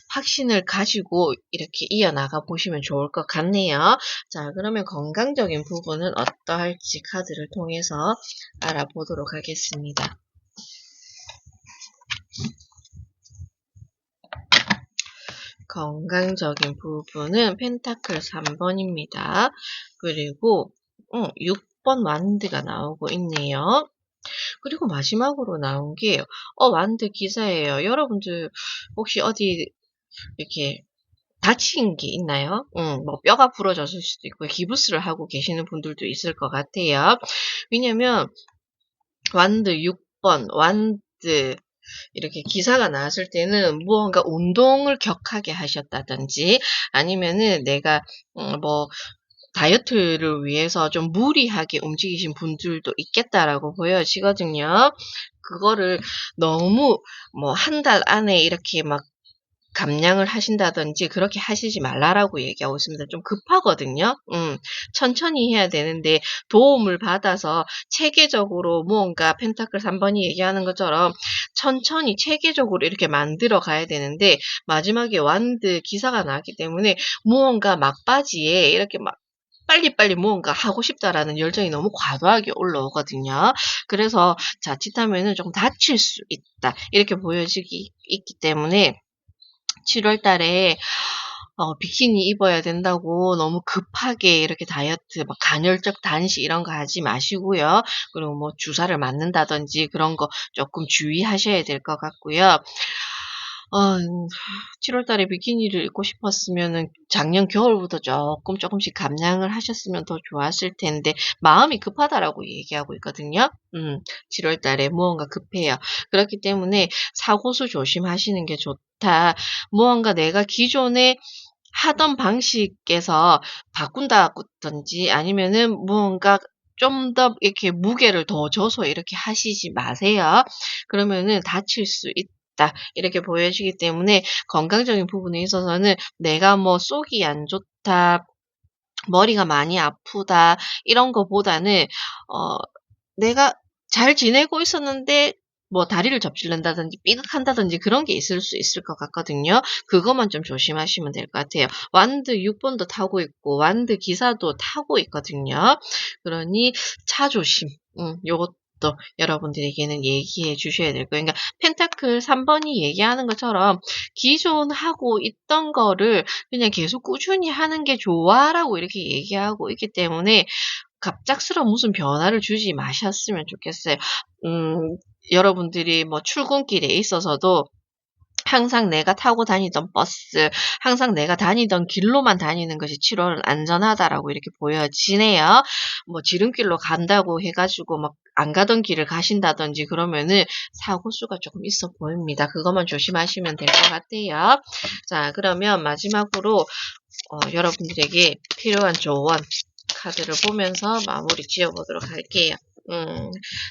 확신을 가지고 이렇게 이어나가 보시면 좋을 것 같네요. 자, 그러면 건강적인 부분은 어떠할지 카드를 통해서 알아보도록 하겠습니다. 건강적인 부분은 펜타클 3번입니다. 그리고 6번 완드가 나오고 있네요. 그리고 마지막으로 나온 게 완드 기사예요. 여러분들 혹시 어디 이렇게 다친 게 있나요? 뭐 뼈가 부러졌을 수도 있고 기부스를 하고 계시는 분들도 있을 것 같아요. 왜냐면 완드 6번 완드 이렇게 기사가 나왔을 때는 무언가 운동을 격하게 하셨다든지 아니면은 내가 뭐 다이어트를 위해서 좀 무리하게 움직이신 분들도 있겠다라고 보여지거든요. 그거를 너무 뭐 한 달 안에 이렇게 막 감량을 하신다든지 그렇게 하시지 말라라고 얘기하고 있습니다. 좀 급하거든요. 천천히 해야 되는데 도움을 받아서 체계적으로 무언가 펜타클 3번이 얘기하는 것처럼 천천히 체계적으로 이렇게 만들어 가야 되는데 마지막에 완드 기사가 나왔기 때문에 무언가 막바지에 이렇게 막 빨리빨리 무언가 하고 싶다라는 열정이 너무 과도하게 올라오거든요. 그래서 자칫하면은 좀 다칠 수 있다. 이렇게 보여지기 있기 때문에 7월 달에 비키니 입어야 된다고 너무 급하게 이렇게 다이어트 막 간헐적 단식 이런 거 하지 마시고요. 그리고 뭐 주사를 맞는다든지 그런 거 조금 주의하셔야 될 것 같고요. 7월 달에 비키니를 입고 싶었으면은 작년 겨울부터 조금씩 감량을 하셨으면 더 좋았을 텐데 마음이 급하다라고 얘기하고 있거든요. 7월 달에 무언가 급해요. 그렇기 때문에 사고수 조심하시는 게 좋다. 무언가 내가 기존에 하던 방식에서 바꾼다든지 아니면은 무언가 좀 더 이렇게 무게를 더 줘서 이렇게 하시지 마세요. 그러면은 다칠 수 있다. 이렇게 보여지기 때문에 건강적인 부분에 있어서는 내가 뭐 속이 안 좋다, 머리가 많이 아프다 이런 거보다는 내가 잘 지내고 있었는데 뭐 다리를 접질른다든지 삐걱한다든지 그런 게 있을 수 있을 것 같거든요. 그것만 좀 조심하시면 될 것 같아요. 완드 6번도 타고 있고 완드 기사도 타고 있거든요. 그러니 차 조심. 요것도 여러분들에게는 얘기해 주셔야 될 거예요. 그러니까 펜타클 3번이 얘기하는 것처럼 기존 하고 있던 거를 그냥 계속 꾸준히 하는 게 좋아라고 이렇게 얘기하고 있기 때문에 갑작스러운 무슨 변화를 주지 마셨으면 좋겠어요. 여러분들이 뭐 출근길에 있어서도 항상 내가 타고 다니던 버스, 항상 내가 다니던 길로만 다니는 것이 7월은 안전하다라고 이렇게 보여지네요. 뭐 지름길로 간다고 해 가지고 막 안 가던 길을 가신다든지 그러면은 사고수가 조금 있어 보입니다. 그것만 조심하시면 될 것 같아요. 자, 그러면 마지막으로 여러분들에게 필요한 조언 카드를 보면서 마무리 지어보도록 할게요.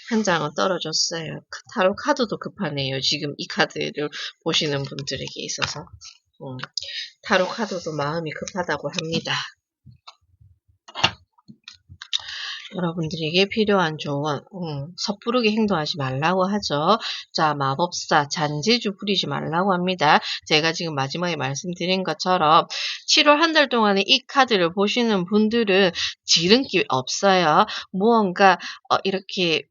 한 장은 떨어졌어요. 타로 카드도 급하네요. 지금 이 카드를 보시는 분들에게 있어서. 타로 카드도 마음이 급하다고 합니다. 여러분들에게 필요한 조언, 섣부르게 행동하지 말라고 하죠. 자, 마법사, 잔재주 부리지 말라고 합니다. 제가 지금 마지막에 말씀드린 것처럼 7월 한 달 동안에 이 카드를 보시는 분들은 지름길 없어요. 무언가 이렇게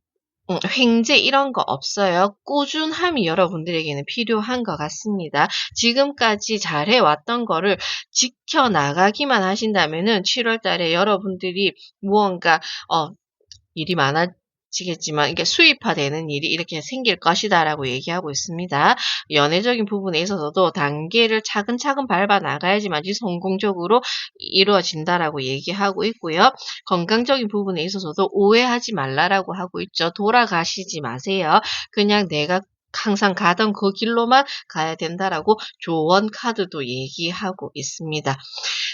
횡재 이런 거 없어요. 꾸준함이 여러분들에게는 필요한 것 같습니다. 지금까지 잘해왔던 거를 지켜나가기만 하신다면은 7월 달에 여러분들이 무언가 일이 많아지겠지만 이게 수입화되는 일이 이렇게 생길 것이다라고 얘기하고 있습니다. 연애적인 부분에 있어서도 단계를 차근차근 밟아 나가야지만이 성공적으로 이루어진다라고 얘기하고 있고요. 건강적인 부분에 있어서도 오해하지 말라라고 하고 있죠. 돌아가시지 마세요. 그냥 내가 항상 가던 그 길로만 가야 된다라고 조언 카드도 얘기하고 있습니다.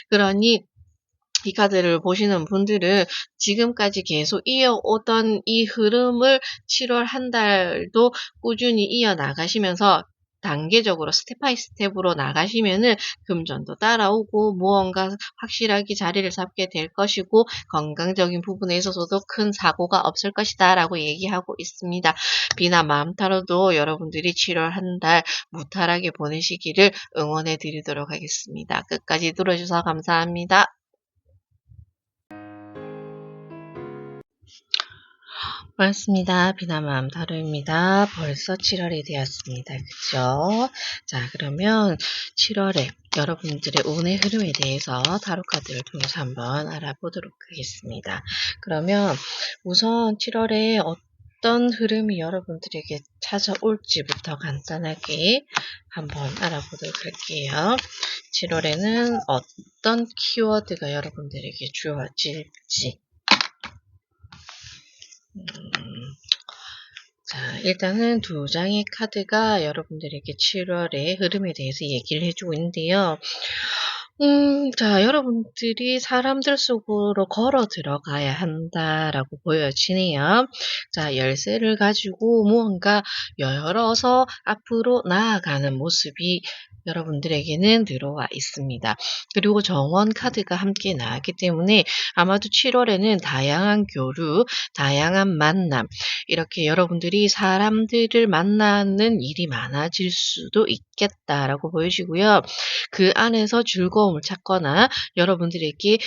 그러니 이 카드를 보시는 분들은 지금까지 계속 이어오던 이 흐름을 7월 한 달도 꾸준히 이어나가시면서 단계적으로 스텝 바이 스텝으로 나가시면은 금전도 따라오고 무언가 확실하게 자리를 잡게 될 것이고 건강적인 부분에 있어서도 큰 사고가 없을 것이다 라고 얘기하고 있습니다. 비나 마음타로도 여러분들이 7월 한 달 무탈하게 보내시기를 응원해 드리도록 하겠습니다. 끝까지 들어주셔서 감사합니다. 반갑습니다. 비나맘 타로입니다. 벌써 7월이 되었습니다. 그쵸? 자, 그러면 7월에 여러분들의 운의 흐름에 대해서 타로 카드를 통해서 한번 알아보도록 하겠습니다. 그러면 우선 7월에 어떤 흐름이 여러분들에게 찾아올지부터 간단하게 한번 알아보도록 할게요. 7월에는 어떤 키워드가 여러분들에게 주어질지 자, 일단은 두 장의 카드가 여러분들에게 7월의 흐름에 대해서 얘기를 해주고 있는데요. 자, 여러분들이 사람들 속으로 걸어 들어가야 한다라고 보여지네요. 자, 열쇠를 가지고 무언가 열어서 앞으로 나아가는 모습이 여러분들에게는 들어와 있습니다. 그리고 정원 카드가 함께 나왔기 때문에 아마도 7월에는 다양한 교류, 다양한 만남, 이렇게 여러분들이 사람들을 만나는 일이 많아질 수도 있겠다라고 보여지고요. 그 안에서 즐거움을 찾거나 여러분들에게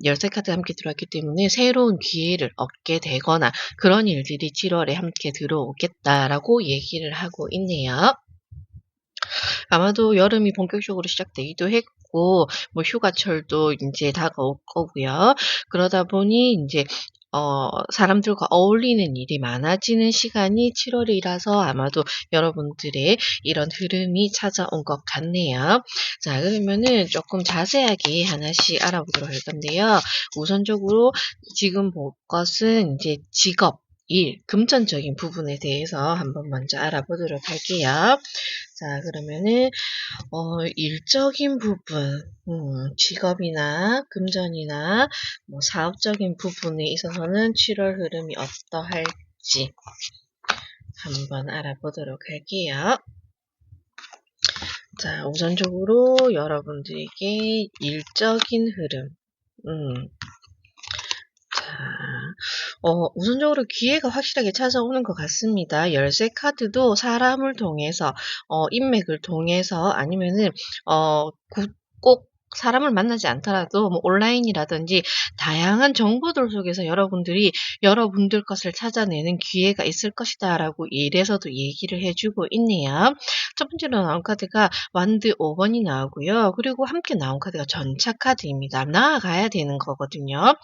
열쇠 카드 함께 들어왔기 때문에 새로운 기회를 얻게 되거나 그런 일들이 7월에 함께 들어오겠다라고 얘기를 하고 있네요. 아마도 여름이 본격적으로 시작되기도 했고, 뭐 휴가철도 이제 다가올 거고요. 그러다 보니 이제 사람들과 어울리는 일이 많아지는 시간이 7월이라서 아마도 여러분들의 이런 흐름이 찾아온 것 같네요. 자, 그러면은 조금 자세하게 하나씩 알아보도록 할 건데요. 우선적으로 지금 볼 것은 이제 직업, 일, 금전적인 부분에 대해서 한번 먼저 알아보도록 할게요. 자, 그러면은 일적인 부분, 직업이나 금전이나 뭐 사업적인 부분에 있어서는 7월 흐름이 어떠할지 한번 알아보도록 할게요. 자, 우선적으로 여러분들에게 일적인 흐름, 우선적으로 기회가 확실하게 찾아오는 것 같습니다. 열쇠 카드도 사람을 통해서, 인맥을 통해서 아니면은, 꼭 사람을 만나지 않더라도 뭐 온라인이라든지 다양한 정보들 속에서 여러분들이 여러분들 것을 찾아내는 기회가 있을 것이다 라고 이래서도 얘기를 해주고 있네요. 첫 번째로 나온 카드가 완드 5번이 나오고요. 그리고 함께 나온 카드가 전차 카드입니다. 나아가야 되는 거거든요.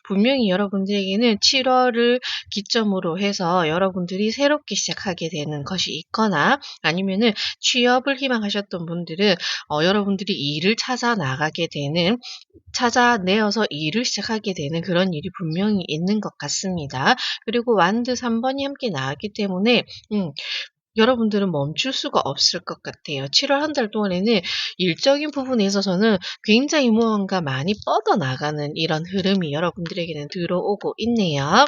분명히 여러분들에게는 7월을 기점으로 해서 여러분들이 새롭게 시작하게 되는 것이 있거나 아니면은 취업을 희망하셨던 분들은 여러분들이 일을 찾아내어서 일을 시작하게 되는 그런 일이 분명히 있는 것 같습니다. 그리고 완드 3번이 함께 나왔기 때문에 여러분들은 멈출 수가 없을 것 같아요. 7월 한 달 동안에는 일적인 부분에 있어서는 굉장히 무언가 많이 뻗어나가는 이런 흐름이 여러분들에게는 들어오고 있네요.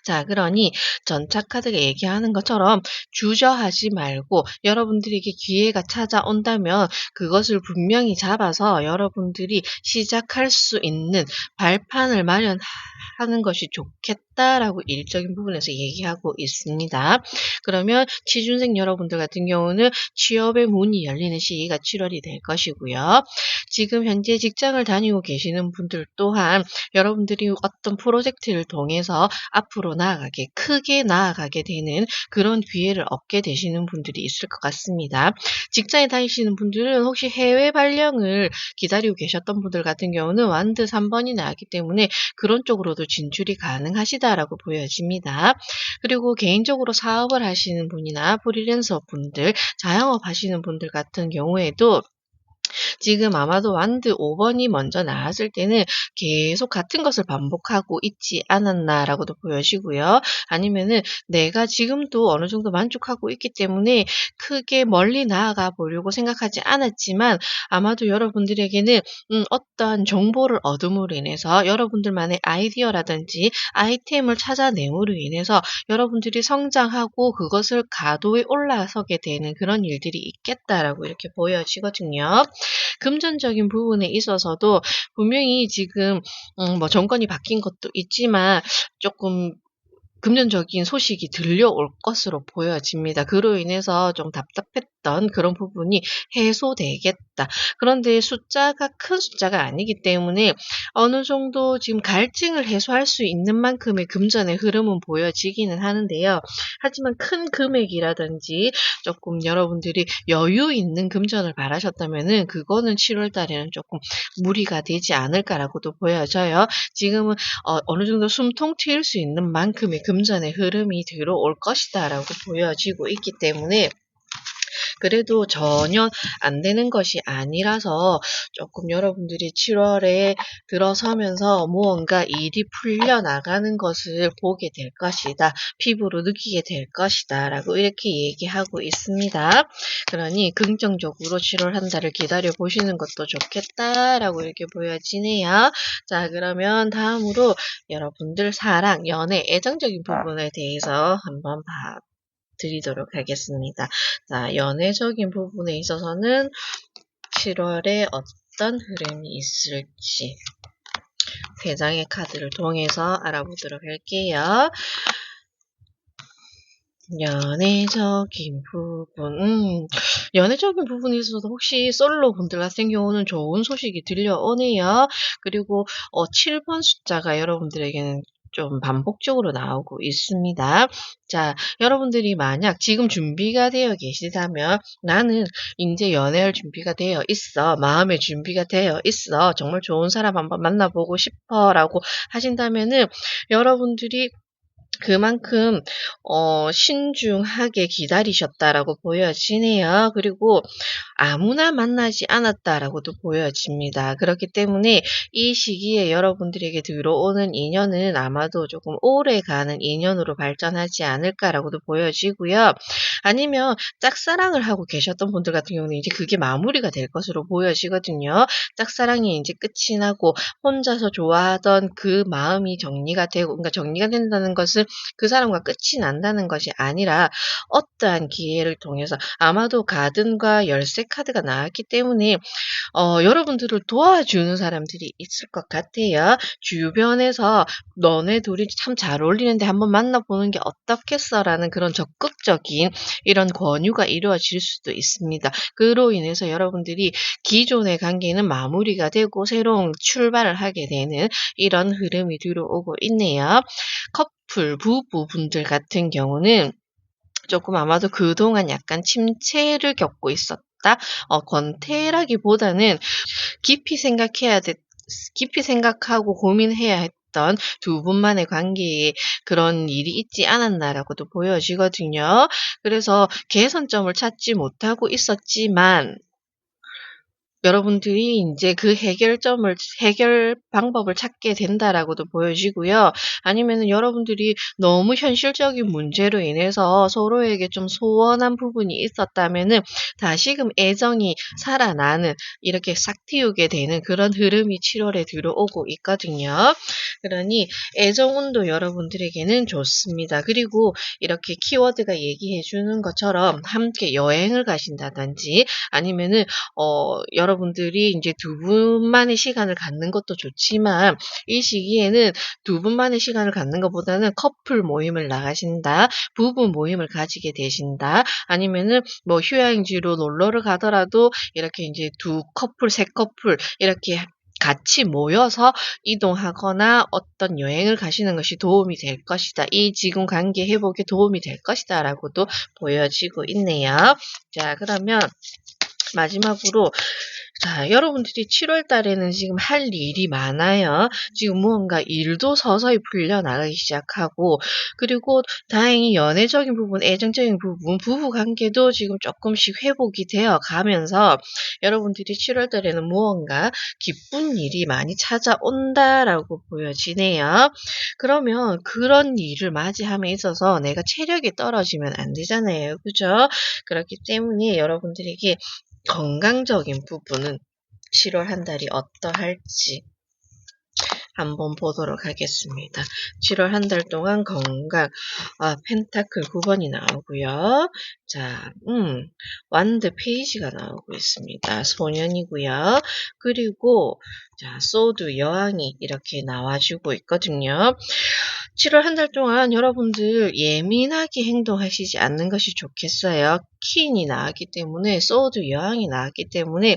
자, 그러니 전차 카드가 얘기하는 것처럼 주저하지 말고 여러분들에게 기회가 찾아온다면 그것을 분명히 잡아서 여러분들이 시작할 수 있는 발판을 마련하는 것이 좋겠다라고 일적인 부분에서 얘기하고 있습니다. 그러면 취준생 여러분들 같은 경우는 취업의 문이 열리는 시기가 7월이 될 것이고요. 지금 현재 직장을 다니고 계시는 분들 또한 여러분들이 어떤 프로젝트를 통해서 앞으로 크게 나아가게 되는 그런 기회를 얻게 되시는 분들이 있을 것 같습니다. 직장에 다니시는 분들은 혹시 해외 발령을 기다리고 계셨던 분들 같은 경우는 완드 3번이 나왔기 때문에 그런 쪽으로도 진출이 가능하시다라고 보여집니다. 그리고 개인적으로 사업을 하시는 분이나 프리랜서 분들, 자영업 하시는 분들 같은 경우에도 지금 아마도 완드 5번이 먼저 나왔을 때는 계속 같은 것을 반복하고 있지 않았나라고도 보여지고요. 아니면은 내가 지금도 어느 정도 만족하고 있기 때문에 크게 멀리 나아가 보려고 생각하지 않았지만 아마도 여러분들에게는 어떤 정보를 얻음으로 인해서 여러분들만의 아이디어라든지 아이템을 찾아냄으로 인해서 여러분들이 성장하고 그것을 가도에 올라서게 되는 그런 일들이 있겠다라고 이렇게 보여지거든요. 금전적인 부분에 있어서도 분명히 지금 정권이 바뀐 것도 있지만 조금 금전적인 소식이 들려올 것으로 보여집니다. 그로 인해서 좀 답답했던 그런 부분이 해소되겠다. 그런데 숫자가 큰 숫자가 아니기 때문에 어느 정도 지금 갈증을 해소할 수 있는 만큼의 금전의 흐름은 보여지기는 하는데요. 하지만 큰 금액이라든지 조금 여러분들이 여유 있는 금전을 바라셨다면은 그거는 7월 달에는 조금 무리가 되지 않을까라고도 보여져요. 지금은 어느 정도 숨통 트일 수 있는 만큼의 금전의 흐름이 들어올 것이다라고 보여지고 있기 때문에 그래도 전혀 안 되는 것이 아니라서 조금 여러분들이 7월에 들어서면서 무언가 일이 풀려나가는 것을 보게 될 것이다. 피부로 느끼게 될 것이다. 라고 이렇게 얘기하고 있습니다. 그러니 긍정적으로 7월 한 달을 기다려 보시는 것도 좋겠다라고 이렇게 보여지네요. 자, 그러면 다음으로 여러분들 사랑, 연애, 애정적인 부분에 대해서 한번 드리도록 하겠습니다. 자, 연애적인 부분에 있어서는 7월에 어떤 흐름이 있을지 3장의 카드를 통해서 알아보도록 할게요. 연애적인 부분, 연애적인 부분에 있어서 혹시 솔로 분들 같은 경우는 좋은 소식이 들려오네요. 그리고 7번 숫자가 여러분들에게는 좀 반복적으로 나오고 있습니다. 자, 여러분들이 만약 지금 준비가 되어 계시다면 나는 이제 연애할 준비가 되어 있어. 마음의 준비가 되어 있어. 정말 좋은 사람 한번 만나보고 싶어. 라고 하신다면은 여러분들이 그만큼 신중하게 기다리셨다라고 보여지네요. 그리고 아무나 만나지 않았다라고도 보여집니다. 그렇기 때문에 이 시기에 여러분들에게 들어오는 인연은 아마도 조금 오래가는 인연으로 발전하지 않을까라고도 보여지고요. 아니면 짝사랑을 하고 계셨던 분들 같은 경우는 이제 그게 마무리가 될 것으로 보여지거든요. 짝사랑이 이제 끝이 나고 혼자서 좋아하던 그 마음이 정리가 되고, 그러니까 정리가 된다는 것은 그 사람과 끝이 난다는 것이 아니라 어떠한 기회를 통해서 아마도 가든과 열쇠 카드가 나왔기 때문에 여러분들을 도와주는 사람들이 있을 것 같아요. 주변에서 너네 둘이 참 잘 어울리는데 한번 만나보는 게 어떻겠어라는 그런 적극적인 이런 권유가 이루어질 수도 있습니다. 그로 인해서 여러분들이 기존의 관계는 마무리가 되고 새로운 출발을 하게 되는 이런 흐름이 들어오고 있네요. 커플, 부부분들 같은 경우는 조금 아마도 그동안 약간 침체를 겪고 있었다. 권태라기보다는 깊이 생각하고 고민해야 했던 어떤 두 분만의 관계에 그런 일이 있지 않았나라고도 보여지거든요. 그래서 개선점을 찾지 못하고 있었지만 여러분들이 인제 그 해결 방법을 찾게 된다라고도 보여지고요. 아니면은 여러분들이 너무 현실적인 문제로 인해서 서로에게 좀 소원한 부분이 있었다면은 다시금 애정이 살아나는 이렇게 싹 틔우게 되는 그런 흐름이 7 월에 들어오고 있거든요. 그러니 애정운도 여러분들에게는 좋습니다. 그리고 이렇게 키워드가 얘기해 주는 것처럼 함께 여행을 가신다든지 아니면은 여러분들이 인제 두 분만의 시간을 갖는 것도 좋지만 이 시기에는 두 분만의 시간을 갖는 것보다는 커플 모임을 나가신다, 부부 모임을 가지게 되신다, 아니면은 뭐 휴양지로 놀러를 가더라도 이렇게 인제 두 커플, 세 커플 이렇게 같이 모여서 이동하거나 어떤 여행을 가시는 것이 도움이 될 것이다. 이 지금 관계 회복에 도움이 될 것이다라고도 보여지고 있네요. 자, 그러면 마지막으로 자, 여러분들이 7월 달에는 지금 할 일이 많아요. 지금 무언가 일도 서서히 풀려나가기 시작하고 그리고 다행히 연애적인 부분, 애정적인 부분, 부부 관계도 지금 쪼끔씩 회복이 되어 가면서 여러분들이 7월 달에는 무언가 기쁜 일이 많이 찾아온다라고 보여지네요. 그러면 그런 일을 맞이함에 있어서 내가 체력이 떨어지면 안 되잖아요. 그죠? 그렇기 때문에 여러분들에게 건강적인 부분은 7월 한 달이 어떠할지 한번 보도록 하겠습니다. 7월 한 달 동안 건강, 펜타클 9 번이 나오고요. 자, 완드 페이지가 나오고 있습니다. 소년이고요. 그리고 자, 소드 여왕이 이렇게 나와주고 있거든요. 7월 한 달 동안 여러분들 예민하게 행동하시지 않는 것이 좋겠어요. 퀸이 나왔기 때문에 소드 여왕이 나왔기 때문에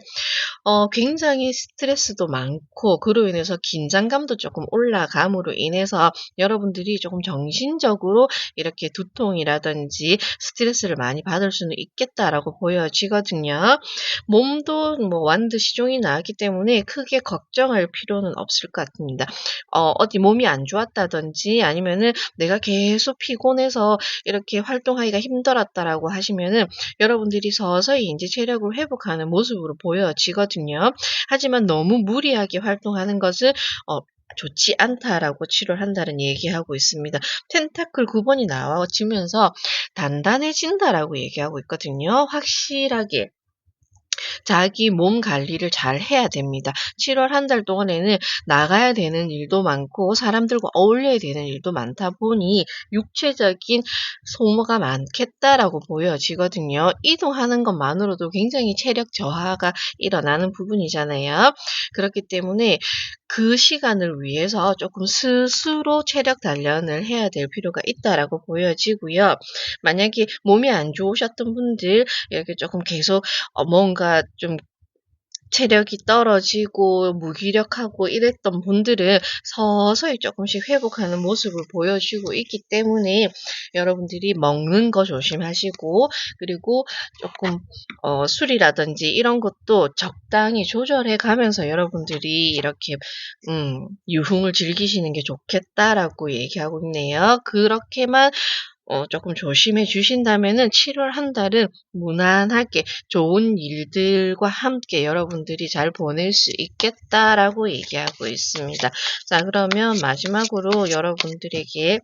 굉장히 스트레스도 많고 그로 인해서 긴장감도 조금 올라감으로 인해서 여러분들이 조금 정신적으로 이렇게 두통이라든지 스트레스를 많이 받을 수는 있겠다라고 보여지거든요. 몸도 뭐 완드 시종이 나왔기 때문에 크게 걱정할 필요는 없을 것 같습니다. 어디 몸이 안 좋았다든지 아니면은 내가 계속 피곤해서 이렇게 활동하기가 힘들었다라고 하시면은 여러분들이 서서히 인제 체력을 회복하는 모습으로 보여지거든요. 하지만 너무 무리하게 활동하는 것은 좋지 않다라고 7월 한 달은 얘기하고 있습니다. 텐타클 9 번이 나와지면서 단단해진다라고 얘기하고 있거든요. 확실하게 자기 몸 관리를 잘 해야 됩니다. 7월 한 달 동안에는 나가야 되는 일도 많고 사람들과 어울려야 되는 일도 많다 보니 육체적인 소모가 많겠다라고 보여지거든요. 이동하는 것만으로도 굉장히 체력 저하가 일어나는 부분이잖아요. 그렇기 때문에 그 시간을 위해서 조금 스스로 체력 단련을 해야 될 필요가 있다라고 보여지고요. 만약에 몸이 안 좋으셨던 분들 이렇게 조금 계속 뭔가 좀 체력이 떨어지고 무기력하고 이랬던 분들은 서서히 쪼끔씩 회복하는 모습을 보여주고 있기 때문에 여러분들이 먹는 거 조심하시고 그리고 쪼끔 술이라든지 이런 것도 적당히 조절해 가면서 여러분들이 이렇게 유흥을 즐기시는 게 좋겠다라고 얘기하고 있네요. 그렇게만 조금 조심해 주신다면은 7월 한 달은 무난하게 좋은 일들과 함께 여러분들이 잘 보낼 수 있겠다라고 얘기하고 있습니다. 자, 그러면 마지막으로 여러분들에게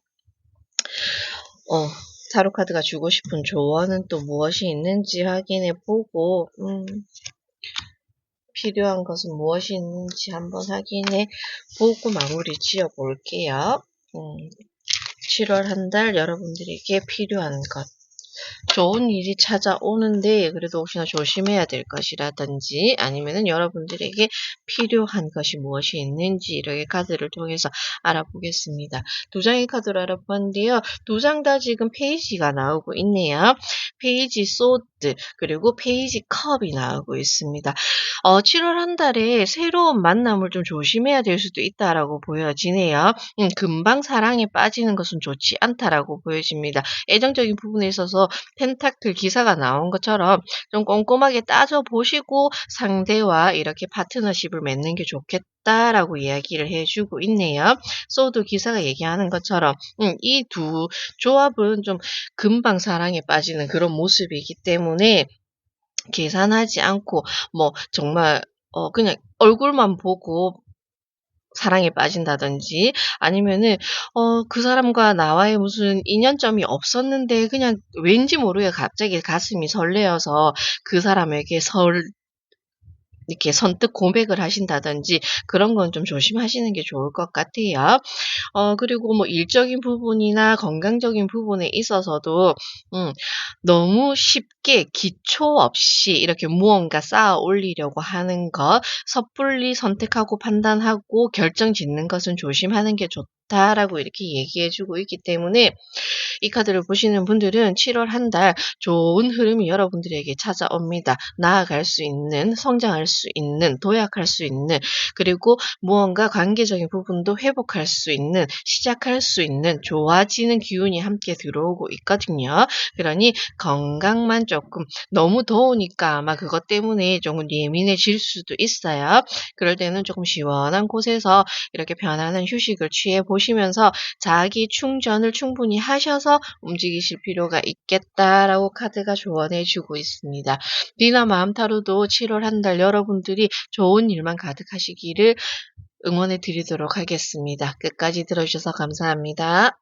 어 타로 카드가 주고 싶은 조언은 또 무엇이 있는지 확인해 보고 필요한 것은 무엇이 있는지 한번 확인해 보고 마무리 지어 볼게요. 7월 한 달 여러분들에게 필요한 것. 좋은 일이 찾아오는데 그래도 혹시나 조심해야 될 것이라든지 아니면은 여러분들에게 필요한 것이 무엇이 있는지 이렇게 카드를 통해서 알아보겠습니다. 두 장의 카드로 알아봤는데요. 두 장 다 지금 페이지가 나오고 있네요. 페이지 소드 그리고 페이지 컵이 나오고 있습니다. 7월 한 달에 새로운 만남을 좀 조심해야 될 수도 있다라고 보여지네요. 금방 사랑에 빠지는 것은 좋지 않다라고 보여집니다. 애정적인 부분에 있어서 펜타클 기사가 나온 것처럼 좀 꼼꼼하게 따져 보시고 상대와 이렇게 파트너십을 맺는 게 좋겠다. 좋다라고 이야기를 해주고 있네요. 소드 기사가 얘기하는 것처럼 이 두 조합은 좀 금방 사랑에 빠지는 그런 모습이기 때문에 계산하지 않고 뭐 정말 그냥 얼굴만 보고 사랑에 빠진다든지 아니면은 그 사람과 나와의 무슨 인연점이 없었는데 그냥 왠지 모르게 갑자기 가슴이 설레어서 그 사람에게 이렇게 선뜻 고백을 하신다든지 그런 건 좀 조심하시는 게 좋을 것 같아요. 그리고 뭐 일적인 부분이나 건강적인 부분에 있어서도 음 너무 쉽게 기초 없이 이렇게 무언가 쌓아 올리려고 하는 것, 섣불리 선택하고 판단하고 결정짓는 것은 조심하는 게 좋다라고 이렇게 얘기해 주고 있기 때문에 이 카드를 보시는 분들은 7월 한 달 좋은 흐름이 여러분들에게 찾아옵니다. 나아갈 수 있는, 성장할 수 있는, 도약할 수 있는, 그리고 무언가 관계적인 부분도 회복할 수 있는, 시작할 수 있는, 좋아지는 기운이 함께 들어오고 있거든요. 그러니 건강만 조금 너무 더우니까 아마 그것 때문에 조금 예민해질 수도 있어요. 그럴 때는 조금 시원한 곳에서 이렇게 편안한 휴식을 취해 보시면서 자기 충전을 충분히 하셔서 움직이실 필요가 있겠다라고 카드가 조언해 주고 있습니다. 리나 마음타로도 7월 한 달 여러분들이 좋은 일만 가득하시기를 응원해 드리도록 하겠습니다. 끝까지 들어주셔서 감사합니다.